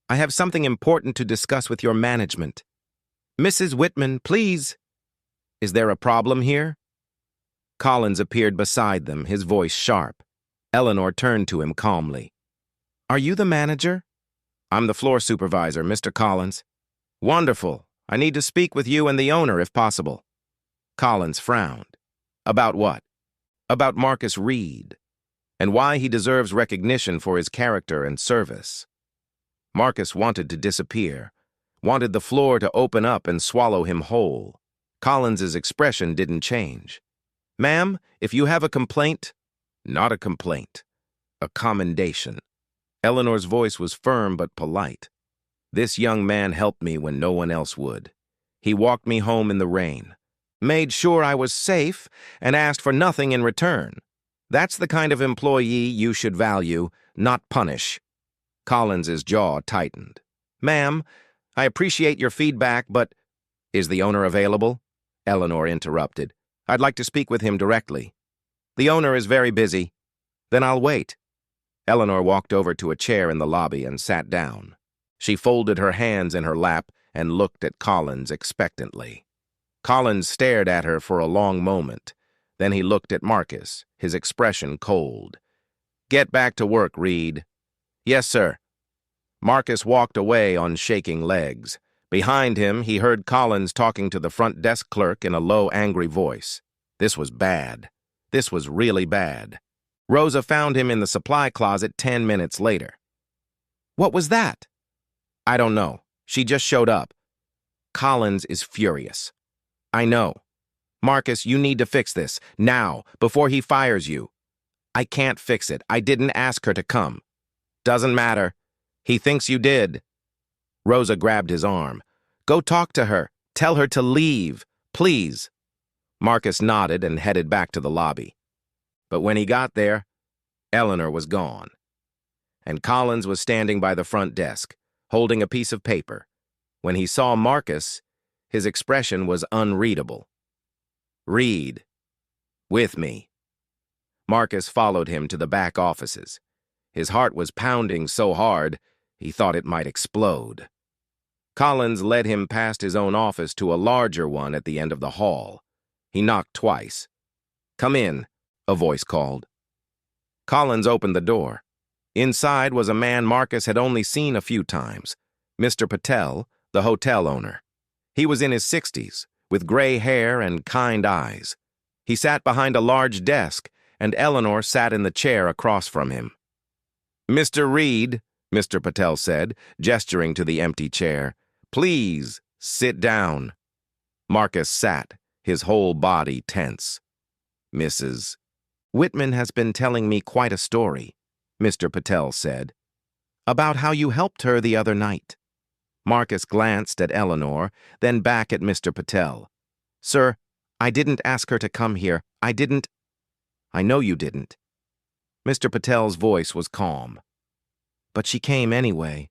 I have something important to discuss with your management. Mrs. Whitman, please." "Is there a problem here?" Collins appeared beside them, his voice sharp. Eleanor turned to him calmly. "Are you the manager?" "I'm the floor supervisor, Mr. Collins." "Wonderful. I need to speak with you and the owner, if possible." Collins frowned. "About what?" "About Marcus Reed, and why he deserves recognition for his character and service." Marcus wanted to disappear, wanted the floor to open up and swallow him whole. Collins's expression didn't change. "Ma'am, if you have a complaint—" "Not a complaint. A commendation." Eleanor's voice was firm but polite. "This young man helped me when no one else would. He walked me home in the rain, made sure I was safe, and asked for nothing in return. That's the kind of employee you should value, not punish." Collins's jaw tightened. "Ma'am, I appreciate your feedback, but..." Is the owner available? Eleanor interrupted. I'd like to speak with him directly. The owner is very busy. Then I'll wait. Eleanor walked over to a chair in the lobby and sat down. She folded her hands in her lap and looked at Collins expectantly. Collins stared at her for a long moment. Then he looked at Marcus, his expression cold. Get back to work, Reed. Yes, sir. Marcus walked away on shaking legs. Behind him, he heard Collins talking to the front desk clerk in a low, angry voice. This was bad. This was really bad. Rosa found him in the supply closet 10 minutes later. What was that? I don't know. She just showed up. Collins is furious. I know. Marcus, you need to fix this, now, before he fires you. I can't fix it. I didn't ask her to come. Doesn't matter. He thinks you did. Rosa grabbed his arm. Go talk to her. Tell her to leave, please. Marcus nodded and headed back to the lobby. But when he got there, Eleanor was gone. And Collins was standing by the front desk, holding a piece of paper. When he saw Marcus, his expression was unreadable. Reed. With me. Marcus followed him to the back offices. His heart was pounding so hard, he thought it might explode. Collins led him past his own office to a larger one at the end of the hall. He knocked twice. Come in, a voice called. Collins opened the door. Inside was a man Marcus had only seen a few times, Mr. Patel, the hotel owner. He was in his 60s, with gray hair and kind eyes. He sat behind a large desk, and Eleanor sat in the chair across from him. Mr. Reed, Mr. Patel said, gesturing to the empty chair, please sit down. Marcus sat, his whole body tense. Mrs. Whitman has been telling me quite a story, Mr. Patel said, about how you helped her the other night. Marcus glanced at Eleanor, then back at Mr. Patel. Sir, I didn't ask her to come here. I know you didn't. Mr. Patel's voice was calm. But she came anyway,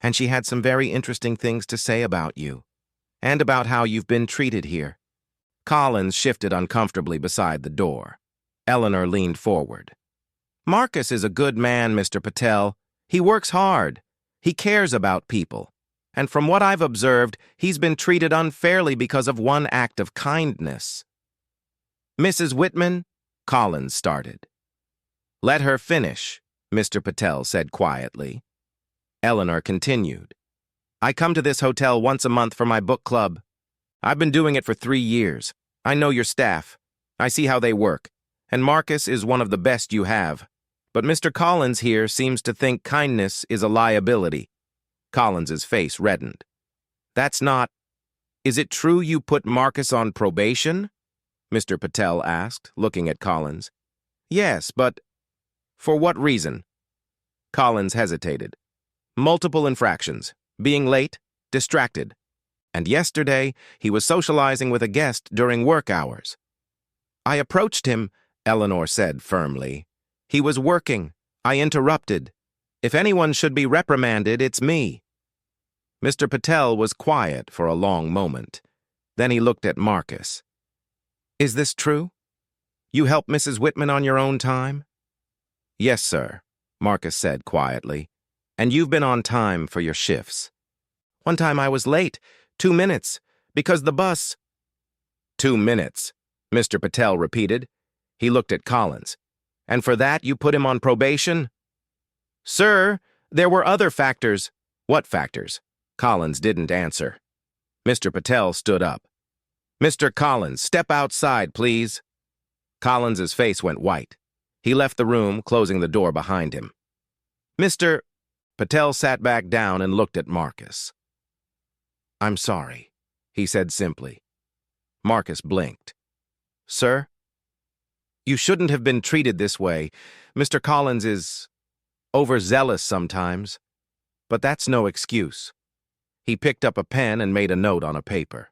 and she had some very interesting things to say about you, and about how you've been treated here. Collins shifted uncomfortably beside the door. Eleanor leaned forward. Marcus is a good man, Mr. Patel. He works hard. He cares about people. And from what I've observed, he's been treated unfairly because of one act of kindness. Mrs. Whitman, Collins started. Let her finish, Mr. Patel said quietly. Eleanor continued. I come to this hotel once a month for my book club. I've been doing it for 3 years. I know your staff. I see how they work. And Marcus is one of the best you have. But Mr. Collins here seems to think kindness is a liability. Collins's face reddened. That's not... Is it true you put Marcus on probation? Mr. Patel asked, looking at Collins. Yes, but... For what reason? Collins hesitated. Multiple infractions. Being late, distracted. And yesterday, he was socializing with a guest during work hours. I approached him, Eleanor said firmly. He was working. I interrupted. If anyone should be reprimanded, it's me. Mr. Patel was quiet for a long moment. Then he looked at Marcus. Is this true? You help Mrs. Whitman on your own time? Yes, sir, Marcus said quietly. And you've been on time for your shifts. One time I was late, 2 minutes, because the bus... 2 minutes, Mr. Patel repeated. He looked at Collins. And for that you put him on probation? Sir, there were other factors. What factors? Collins didn't answer. Mr. Patel stood up. Mr. Collins, step outside, please. Collins's face went white. He left the room, closing the door behind him. Mr. Patel sat back down and looked at Marcus. I'm sorry, he said simply. Marcus blinked. Sir? You shouldn't have been treated this way. Mr. Collins is overzealous sometimes, but that's no excuse. He picked up a pen and made a note on a paper.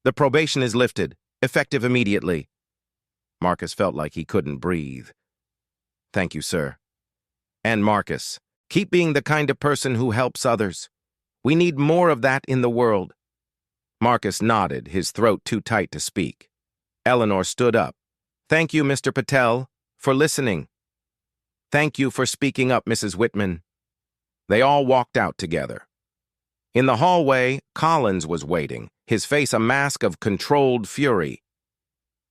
The probation is lifted, effective immediately. Marcus felt like he couldn't breathe. Thank you, sir. And Marcus, keep being the kind of person who helps others. We need more of that in the world. Marcus nodded, his throat too tight to speak. Eleanor stood up. "Thank you, Mr. Patel, for listening. Thank you for speaking up, Mrs. Whitman." They all walked out together. In the hallway, Collins was waiting, his face a mask of controlled fury.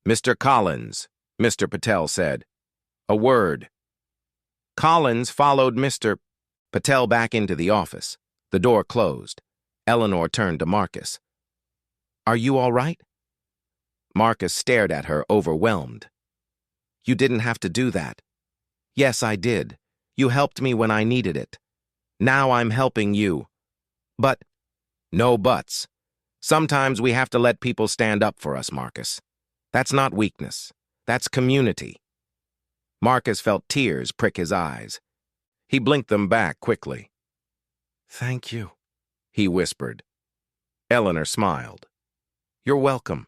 "Mr. Collins," Mr. Patel said. "A word." Collins followed Mr. Patel back into the office. The door closed. Eleanor turned to Marcus. "Are you all right?" Marcus stared at her, overwhelmed. "You didn't have to do that." "Yes, I did. You helped me when I needed it. Now I'm helping you." "But—" "No buts. Sometimes we have to let people stand up for us, Marcus. That's not weakness. That's community." Marcus felt tears prick his eyes. He blinked them back quickly. "Thank you," he whispered. Eleanor smiled. "You're welcome."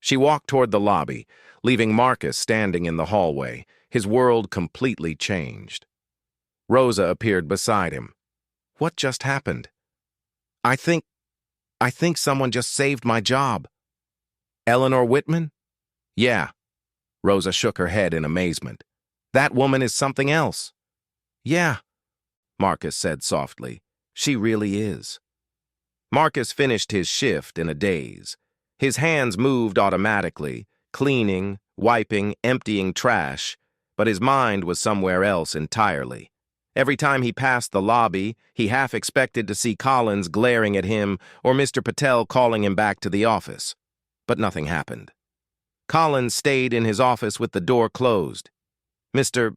She walked toward the lobby, leaving Marcus standing in the hallway, his world completely changed. Rosa appeared beside him. "What just happened?" I think someone just saved my job." "Eleanor Whitman?" "Yeah." Rosa shook her head in amazement. "That woman is something else." "Yeah," Marcus said softly. "She really is." Marcus finished his shift in a daze. His hands moved automatically, cleaning, wiping, emptying trash, but his mind was somewhere else entirely. Every time he passed the lobby, he half expected to see Collins glaring at him or Mr. Patel calling him back to the office. But nothing happened. Collins stayed in his office with the door closed. Mr.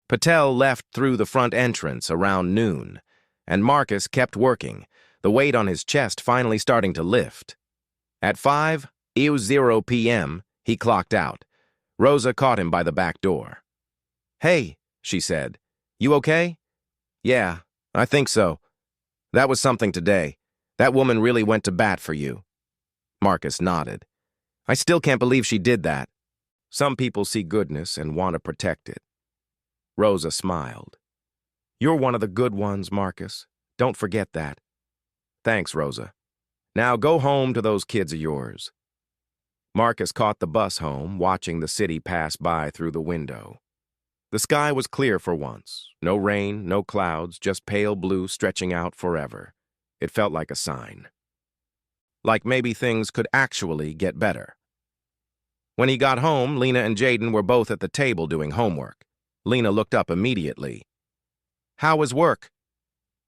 Patel left through the front entrance around noon, and Marcus kept working, the weight on his chest finally starting to lift. At 5:00 p.m., he clocked out. Rosa caught him by the back door. "Hey," she said. "You okay?" "Yeah, I think so. That was something today. That woman really went to bat for you." Marcus nodded. "I still can't believe she did that." "Some people see goodness and want to protect it." Rosa smiled. "You're one of the good ones, Marcus. Don't forget that." "Thanks, Rosa. Now go home to those kids of yours." Marcus caught the bus home, watching the city pass by through the window. The sky was clear for once. No rain, no clouds, just pale blue stretching out forever. It felt like a sign. Like maybe things could actually get better. When he got home, Lena and Jaden were both at the table doing homework. Lena looked up immediately. "How was work?"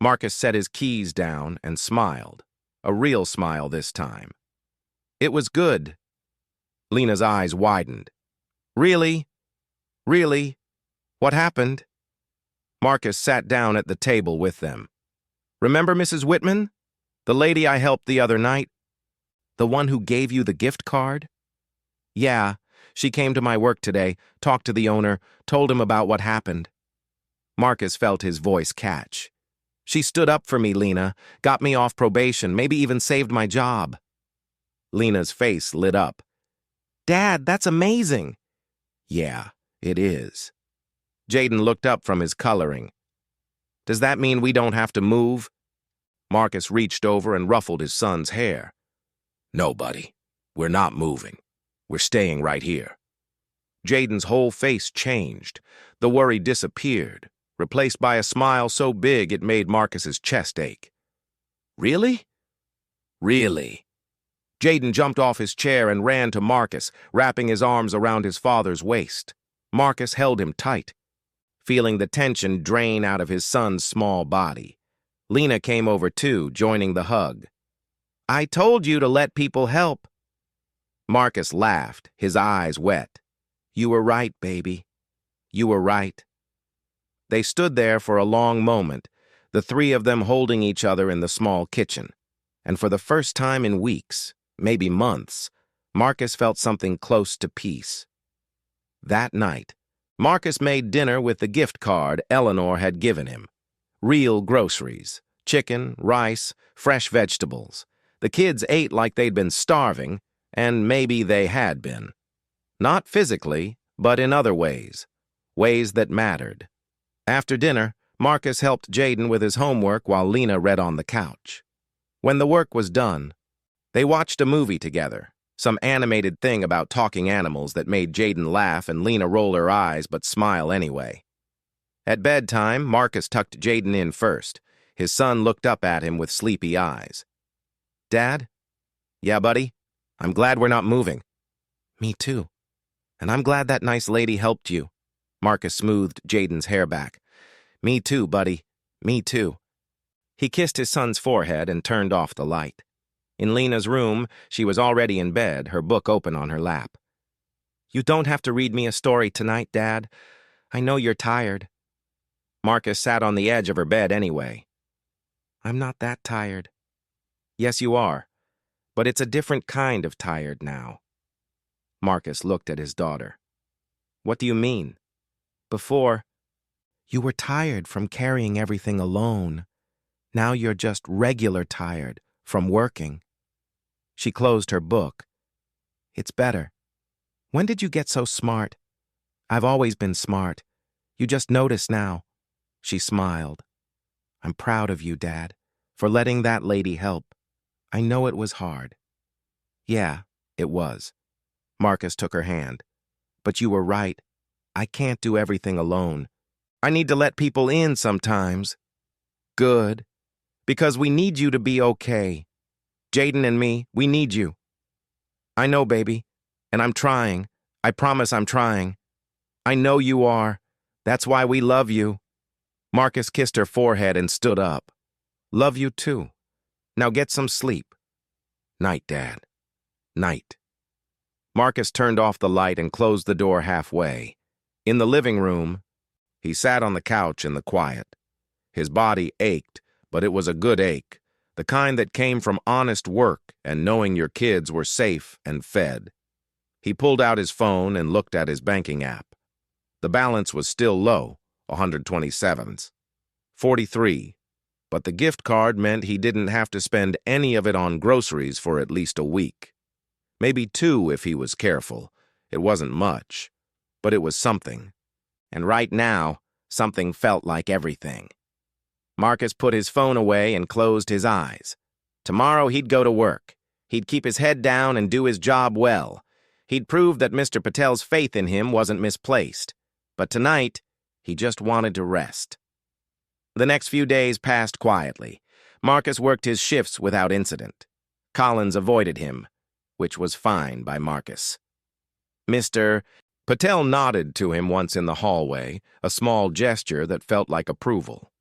Marcus set his keys down and smiled. A real smile this time. "It was good." Lena's eyes widened. "Really? Really? What happened?" Marcus sat down at the table with them. "Remember Mrs. Whitman? The lady I helped the other night? The one who gave you the gift card?" "Yeah, she came to my work today, talked to the owner, told him about what happened." Marcus felt his voice catch. "She stood up for me, Lena, got me off probation, maybe even saved my job." Lena's face lit up. "Dad, that's amazing." "Yeah, it is." Jaden looked up from his coloring. "Does that mean we don't have to move?" Marcus reached over and ruffled his son's hair. "No, buddy. We're not moving. We're staying right here." Jaden's whole face changed. The worry disappeared, replaced by a smile so big it made Marcus's chest ache. "Really?" "Really." Jaden jumped off his chair and ran to Marcus, wrapping his arms around his father's waist. Marcus held him tight, feeling the tension drain out of his son's small body. Lena came over too, joining the hug. "I told you to let people help." Marcus laughed, his eyes wet. "You were right, baby. You were right." They stood there for a long moment, the three of them holding each other in the small kitchen. And for the first time in weeks, maybe months, Marcus felt something close to peace. That night, Marcus made dinner with the gift card Eleanor had given him. Real groceries, chicken, rice, fresh vegetables. The kids ate like they'd been starving, and maybe they had been. Not physically, but in other ways. Ways that mattered. After dinner, Marcus helped Jaden with his homework while Lena read on the couch. When the work was done, They watched a movie together, some animated thing about talking animals that made Jaden laugh and Lena roll her eyes but smile anyway. At bedtime, Marcus tucked Jaden in first. His son looked up at him with sleepy eyes. "Dad?" "Yeah, buddy? I'm glad we're not moving." "Me too. And I'm glad that nice lady helped you." Marcus smoothed Jaden's hair back. "Me too, buddy. Me too." He kissed his son's forehead and turned off the light. In Lena's room, she was already in bed, her book open on her lap. "You don't have to read me a story tonight, Dad. I know you're tired." Marcus sat on the edge of her bed anyway. "I'm not that tired." "Yes, you are. But it's a different kind of tired now." Marcus looked at his daughter. "What do you mean?" "Before, you were tired from carrying everything alone. Now you're just regular tired from working." She closed her book. "It's better. When did you get so smart?" "I've always been smart. You just notice now." She smiled. "I'm proud of you, Dad, for letting that lady help. I know it was hard." "Yeah, it was." Marcus took her hand. "But you were right. I can't do everything alone. I need to let people in sometimes." "Good. Because we need you to be okay. Jaden and me, we need you." "I know, baby. And I'm trying. I promise I'm trying." "I know you are. That's why we love you." Marcus kissed her forehead and stood up. "Love you too. Now get some sleep." "Night, Dad. Night." Marcus turned off the light and closed the door halfway. In the living room, he sat on the couch in the quiet. His body ached, but it was a good ache, the kind that came from honest work and knowing your kids were safe and fed. He pulled out his phone and looked at his banking app. The balance was still low, 127s. 43, but the gift card meant he didn't have to spend any of it on groceries for at least a week. Maybe 2 if he was careful. It wasn't much, but it was something. And right now, something felt like everything. Marcus put his phone away and closed his eyes. Tomorrow he'd go to work. He'd keep his head down and do his job well. He'd prove that Mr. Patel's faith in him wasn't misplaced. But tonight, he just wanted to rest. The next few days passed quietly. Marcus worked his shifts without incident. Collins avoided him, which was fine by Marcus. Mr. Patel nodded to him once in the hallway, a small gesture that felt like approval.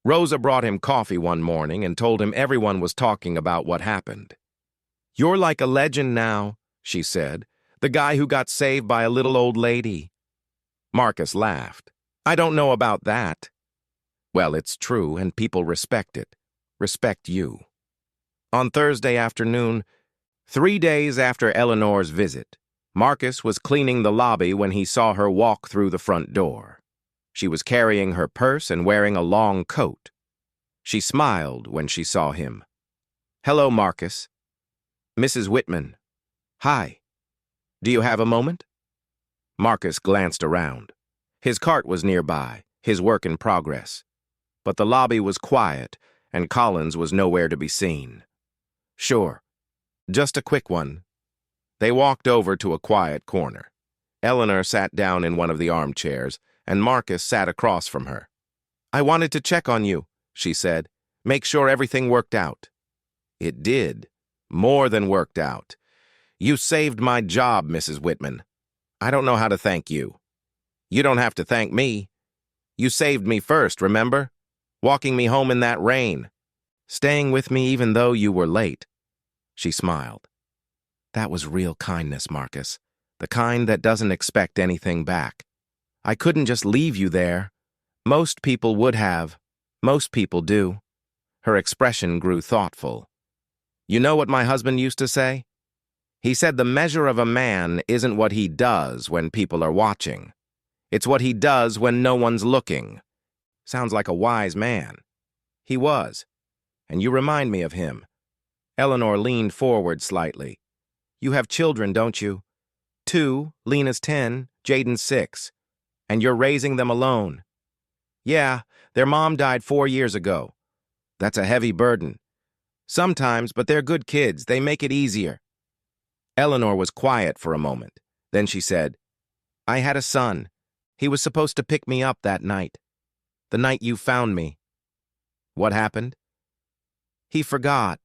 Rosa brought him coffee one morning and told him everyone was talking about what happened. "You're like a legend now," she said, "the guy who got saved by a little old lady." Marcus laughed. "I don't know about that." "Well, it's true, and people respect it. Respect you." On Thursday afternoon, 3 days after Eleanor's visit, Marcus was cleaning the lobby when he saw her walk through the front door. She was carrying her purse and wearing a long coat. She smiled when she saw him. "Hello, Marcus." "Mrs. Whitman." "Hi. Do you have a moment?" Marcus glanced around. His cart was nearby, his work in progress. But the lobby was quiet, and Collins was nowhere to be seen. "Sure. Just a quick one." They walked over to a quiet corner. Eleanor sat down in one of the armchairs, and Marcus sat across from her. "I wanted to check on you," she said. "Make sure everything worked out." "It did. More than worked out. You saved my job, Mrs. Whitman. I don't know how to thank you." "You don't have to thank me. You saved me first, remember? Walking me home in that rain. Staying with me even though you were late." She smiled. "That was real kindness, Marcus. The kind that doesn't expect anything back. I couldn't just leave you there. Most people would have. Most people do." Her expression grew thoughtful. "You know what my husband used to say? He said the measure of a man isn't what he does when people are watching. It's what he does when no one's looking." Sounds like a wise man. He was. And you remind me of him. Eleanor leaned forward slightly. "You have children, don't you? 2, Lena's 10, Jaden's 6. And you're raising them alone." "Yeah, their mom died 4 years ago." "That's a heavy burden." Sometimes, but they're good kids. They make it easier. Eleanor was quiet for a moment. Then she said, I had a son. He was supposed to pick me up that night. The night you found me. What happened? He forgot.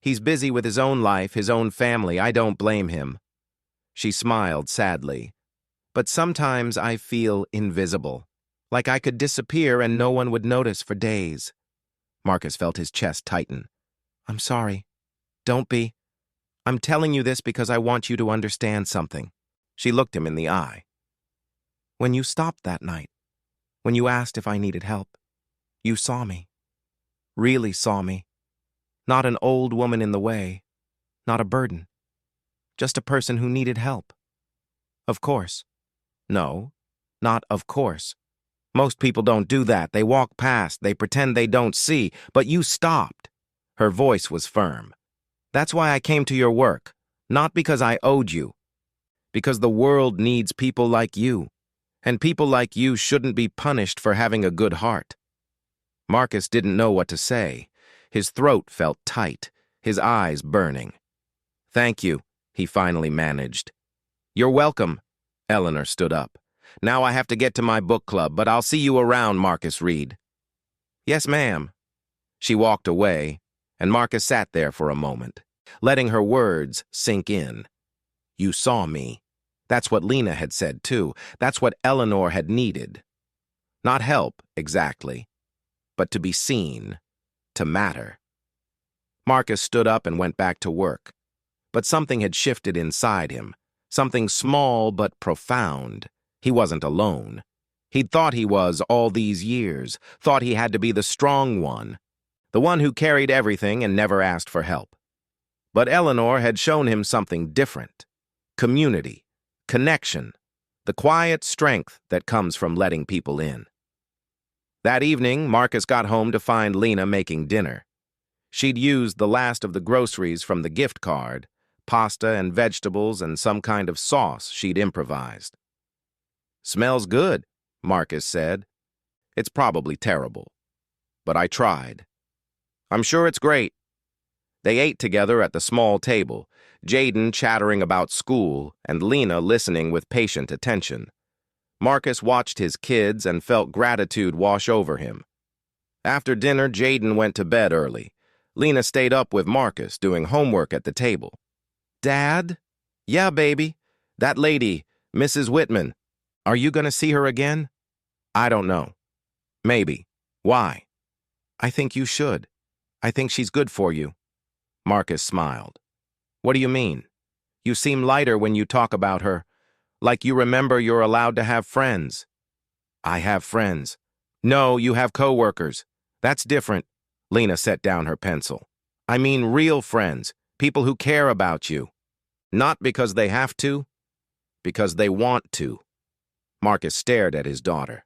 He's busy with his own life, his own family. I don't blame him. She smiled sadly. But sometimes I feel invisible. Like I could disappear and no one would notice for days. Marcus felt his chest tighten. I'm sorry. Don't be. I'm telling you this because I want you to understand something. She looked him in the eye. When you stopped that night, when you asked if I needed help, you saw me. Really saw me. Not an old woman in the way. Not a burden. Just a person who needed help. Of course. No, not of course. Most people don't do that. They walk past, they pretend they don't see, but you stopped. Her voice was firm. That's why I came to your work, not because I owed you. Because the world needs people like you, and people like you shouldn't be punished for having a good heart. Marcus didn't know what to say. His throat felt tight, his eyes burning. Thank you, he finally managed. You're welcome. Eleanor stood up. Now I have to get to my book club, but I'll see you around, Marcus Reed. Yes, ma'am. She walked away, and Marcus sat there for a moment, letting her words sink in. You saw me. That's what Lena had said, too. That's what Eleanor had needed. Not help, exactly, but to be seen, to matter. Marcus stood up and went back to work. But something had shifted inside him, something small but profound. He wasn't alone. He'd thought he was all these years, thought he had to be the strong one, the one who carried everything and never asked for help. But Eleanor had shown him something different. Community, connection, the quiet strength that comes from letting people in. That evening, Marcus got home to find Lena making dinner. She'd used the last of the groceries from the gift card, pasta and vegetables and some kind of sauce she'd improvised. Smells good, Marcus said. It's probably terrible, but I tried. I'm sure it's great. They ate together at the small table, Jaden chattering about school and Lena listening with patient attention. Marcus watched his kids and felt gratitude wash over him. After dinner, Jaden went to bed early. Lena stayed up with Marcus doing homework at the table. Dad? Yeah, baby. That lady, Mrs. Whitman. Are you going to see her again? I don't know. Maybe. Why? I think you should. I think she's good for you. Marcus smiled. What do you mean? You seem lighter when you talk about her, like you remember you're allowed to have friends. I have friends. No, you have coworkers. That's different. Lena set down her pencil. I mean real friends, people who care about you. Not because they have to, because they want to. Marcus stared at his daughter.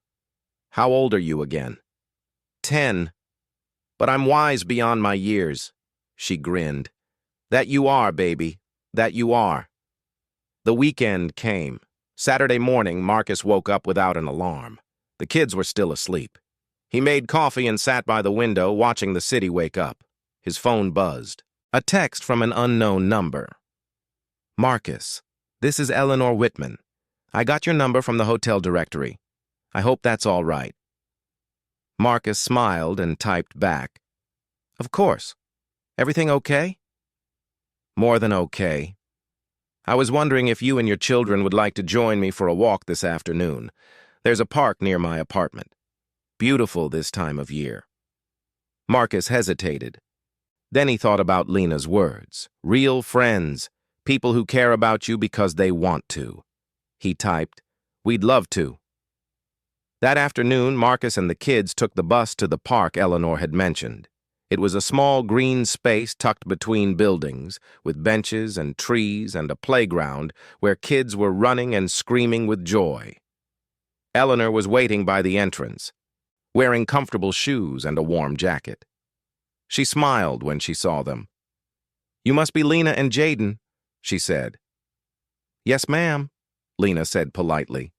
How old are you again? 10. But I'm wise beyond my years. She grinned. That you are, baby. That you are. The weekend came. Saturday morning, Marcus woke up without an alarm. The kids were still asleep. He made coffee and sat by the window, watching the city wake up. His phone buzzed. A text from an unknown number. Marcus, this is Eleanor Whitman. I got your number from the hotel directory. I hope that's all right. Marcus smiled and typed back. Of course. Everything okay? More than okay. I was wondering if you and your children would like to join me for a walk this afternoon. There's a park near my apartment. Beautiful this time of year. Marcus hesitated. Then he thought about Lena's words. Real friends. People who care about you because they want to. He typed, We'd love to. That afternoon, Marcus and the kids took the bus to the park Eleanor had mentioned. It was a small green space tucked between buildings, with benches and trees and a playground where kids were running and screaming with joy. Eleanor was waiting by the entrance, wearing comfortable shoes and a warm jacket. She smiled when she saw them. You must be Lena and Jaden, she said. Yes, ma'am, Lena said politely.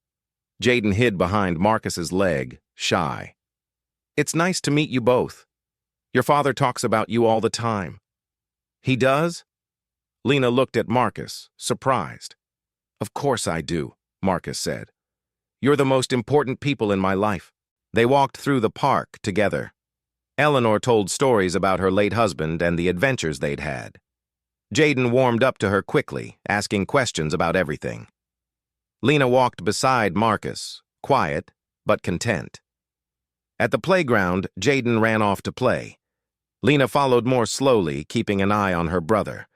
Jaden hid behind Marcus's leg, shy. It's nice to meet you both. Your father talks about you all the time. He does? Lena looked at Marcus, surprised. Of course I do, Marcus said. You're the most important people in my life. They walked through the park together. Eleanor told stories about her late husband and the adventures they'd had. Jaden warmed up to her quickly, asking questions about everything. Lena walked beside Marcus, quiet but content. At the playground, Jaden ran off to play. Lena followed more slowly, keeping an eye on her brother.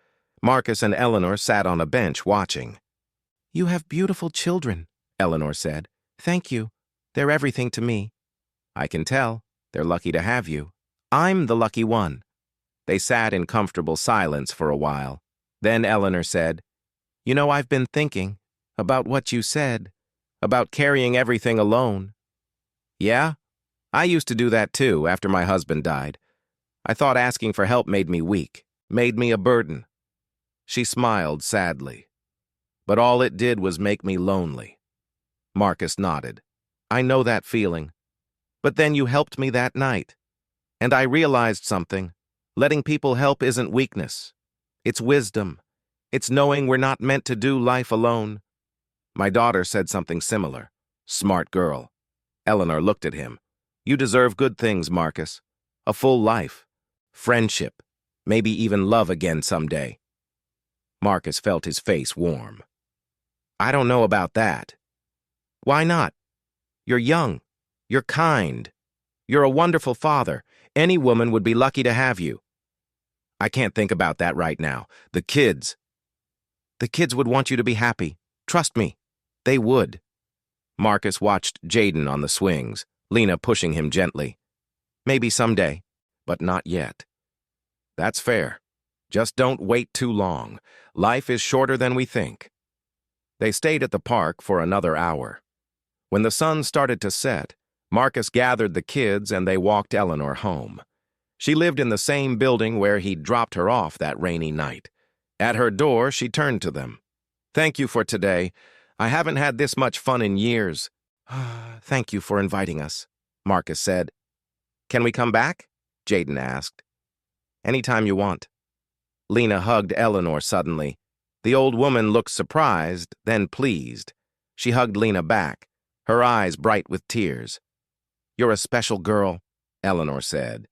Marcus and Eleanor sat on a bench watching. You have beautiful children, Eleanor said. Thank you. They're everything to me. I can tell. They're lucky to have you. I'm the lucky one. They sat in comfortable silence for a while. Then Eleanor said, You know, I've been thinking about what you said, about carrying everything alone. Yeah? I used to do that too after my husband died. I thought asking for help made me weak, made me a burden. She smiled sadly. But all it did was make me lonely. Marcus nodded. I know that feeling. But then you helped me that night. And I realized something. Letting people help isn't weakness. It's wisdom. It's knowing we're not meant to do life alone. My daughter said something similar. Smart girl. Eleanor looked at him. You deserve good things, Marcus. A full life. Friendship. Maybe even love again someday. Marcus felt his face warm. I don't know about that. Why not? You're young. You're kind. You're a wonderful father. Any woman would be lucky to have you. I can't think about that right now. The kids would want you to be happy. Trust me. They would. Marcus watched Jaden on the swings, Lena pushing him gently. Maybe someday, but not yet. That's fair. Just don't wait too long. Life is shorter than we think. They stayed at the park for another hour. When the sun started to set, Marcus gathered the kids and they walked Eleanor home. She lived in the same building where he'd dropped her off that rainy night. At her door, she turned to them. Thank you for today. I haven't had this much fun in years. Thank you for inviting us, Marcus said. Can we come back? Jaden asked. Anytime you want. Lena hugged Eleanor suddenly. The old woman looked surprised, then pleased. She hugged Lena back, her eyes bright with tears. You're a special girl, Eleanor said.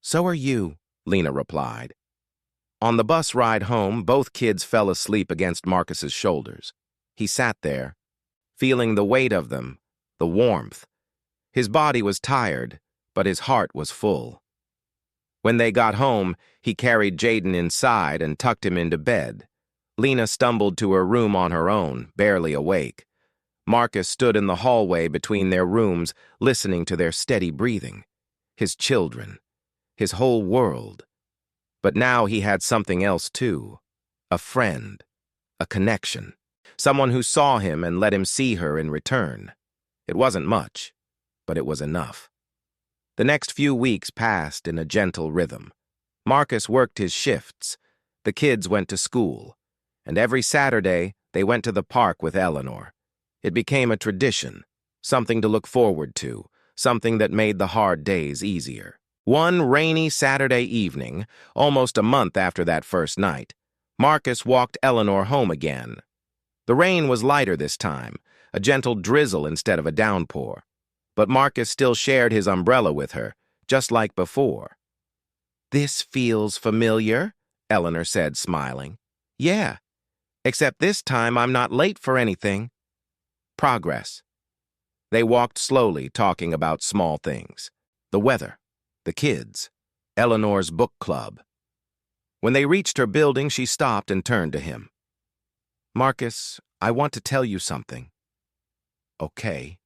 So are you, Lena replied. On the bus ride home, both kids fell asleep against Marcus's shoulders. He sat there, feeling the weight of them, the warmth. His body was tired, but his heart was full. When they got home, he carried Jaden inside and tucked him into bed. Lena stumbled to her room on her own, barely awake. Marcus stood in the hallway between their rooms, listening to their steady breathing. His children. His whole world. But now he had something else too. A friend. A connection. Someone who saw him and let him see her in return. It wasn't much, but it was enough. The next few weeks passed in a gentle rhythm. Marcus worked his shifts. The kids went to school. And every Saturday, they went to the park with Eleanor. It became a tradition, something to look forward to, something that made the hard days easier. One rainy Saturday evening, almost a month after that first night, Marcus walked Eleanor home again. The rain was lighter this time, a gentle drizzle instead of a downpour. But Marcus still shared his umbrella with her, just like before. This feels familiar, Eleanor said, smiling. Yeah, except this time I'm not late for anything. Progress. They walked slowly, talking about small things. The weather, the kids, Eleanor's book club. When they reached her building, she stopped and turned to him. Marcus, I want to tell you something. Okay.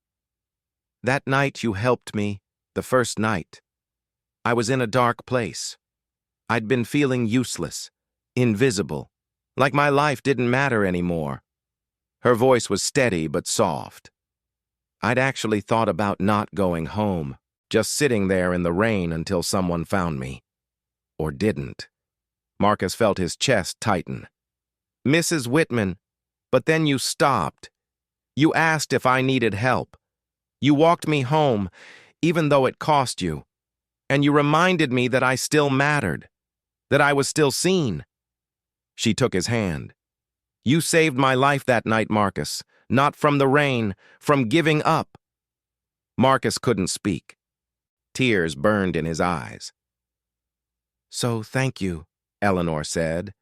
That night you helped me, the first night. I was in a dark place. I'd been feeling useless, invisible, like my life didn't matter anymore. Her voice was steady but soft. I'd actually thought about not going home, just sitting there in the rain until someone found me. Or didn't. Marcus felt his chest tighten. Mrs. Whitman, but then you stopped. You asked if I needed help. You walked me home, even though it cost you. And you reminded me that I still mattered. that I was still seen. She took his hand. You saved my life that night, Marcus. Not from the rain, from giving up. Marcus couldn't speak. Tears burned in his eyes. So thank you, Eleanor said,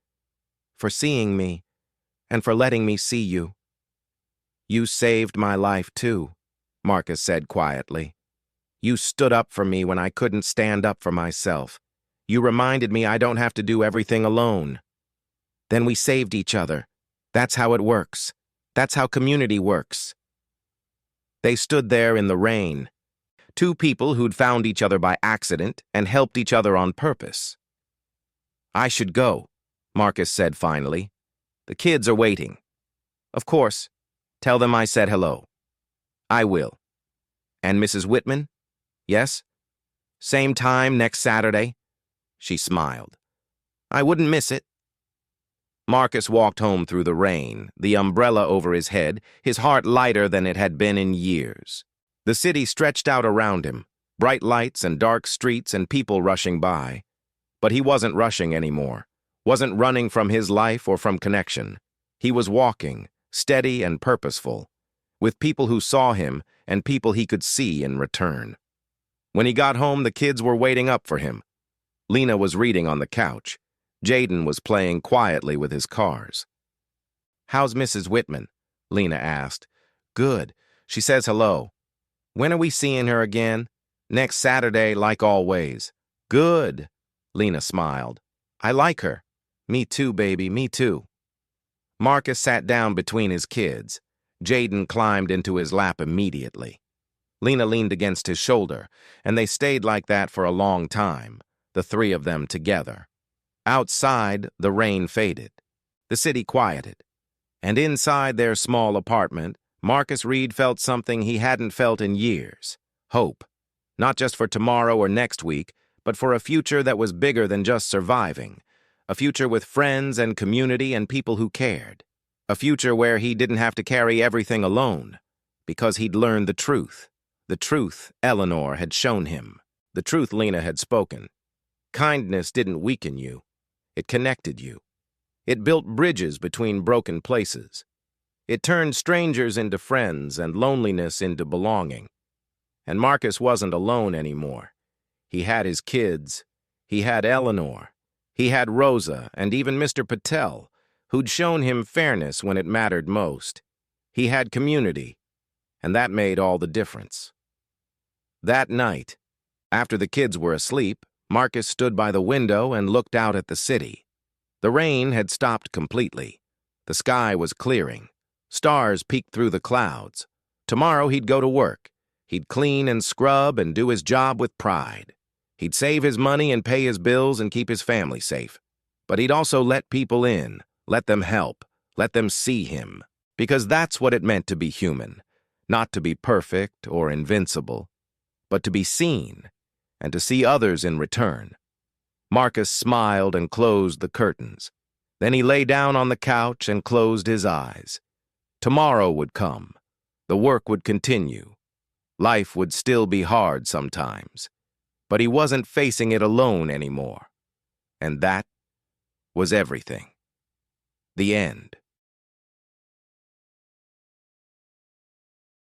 for seeing me and for letting me see you. You saved my life too, Marcus said quietly. You stood up for me when I couldn't stand up for myself. You reminded me I don't have to do everything alone. Then we saved each other. That's how it works. That's how community works. They stood there in the rain, two people who'd found each other by accident and helped each other on purpose. I should go, Marcus said finally. The kids are waiting. Of course. Tell them I said hello. I will. And Mrs. Whitman? Yes? Same time next Saturday? She smiled. I wouldn't miss it. Marcus walked home through the rain, the umbrella over his head, his heart lighter than it had been in years. The city stretched out around him, bright lights and dark streets and people rushing by. But he wasn't rushing anymore, wasn't running from his life or from connection. He was walking, steady and purposeful, with people who saw him and people he could see in return. When he got home, the kids were waiting up for him. Lena was reading on the couch. Jaden was playing quietly with his cars. How's Mrs. Whitman? Lena asked. Good. She says hello. When are we seeing her again? Next Saturday, like always. Good. Lena smiled. I like her. Me too, baby, me too. Marcus sat down between his kids. Jaden climbed into his lap immediately. Lena leaned against his shoulder, and they stayed like that for a long time, the three of them together. Outside, the rain faded. The city quieted. And inside their small apartment, Marcus Reed felt something he hadn't felt in years. Hope. Not just for tomorrow or next week, but for a future that was bigger than just surviving. A future with friends and community and people who cared. A future where he didn't have to carry everything alone, because he'd learned the truth. The truth Eleanor had shown him. The truth Lena had spoken. Kindness didn't weaken you. It connected you. It built bridges between broken places. It turned strangers into friends and loneliness into belonging. And Marcus wasn't alone anymore. He had his kids. He had Eleanor. He had Rosa and even Mr. Patel, who'd shown him fairness when it mattered most. He had community, and that made all the difference. That night, after the kids were asleep, Marcus stood by the window and looked out at the city. The rain had stopped completely. The sky was clearing. Stars peeked through the clouds. Tomorrow he'd go to work. He'd clean and scrub and do his job with pride. He'd save his money and pay his bills and keep his family safe. But he'd also let people in, let them help, let them see him. Because that's what it meant to be human. Not to be perfect or invincible, but to be seen and to see others in return. Marcus smiled and closed the curtains. Then he lay down on the couch and closed his eyes. Tomorrow would come. The work would continue. Life would still be hard sometimes. But he wasn't facing it alone anymore. And that was everything. The end.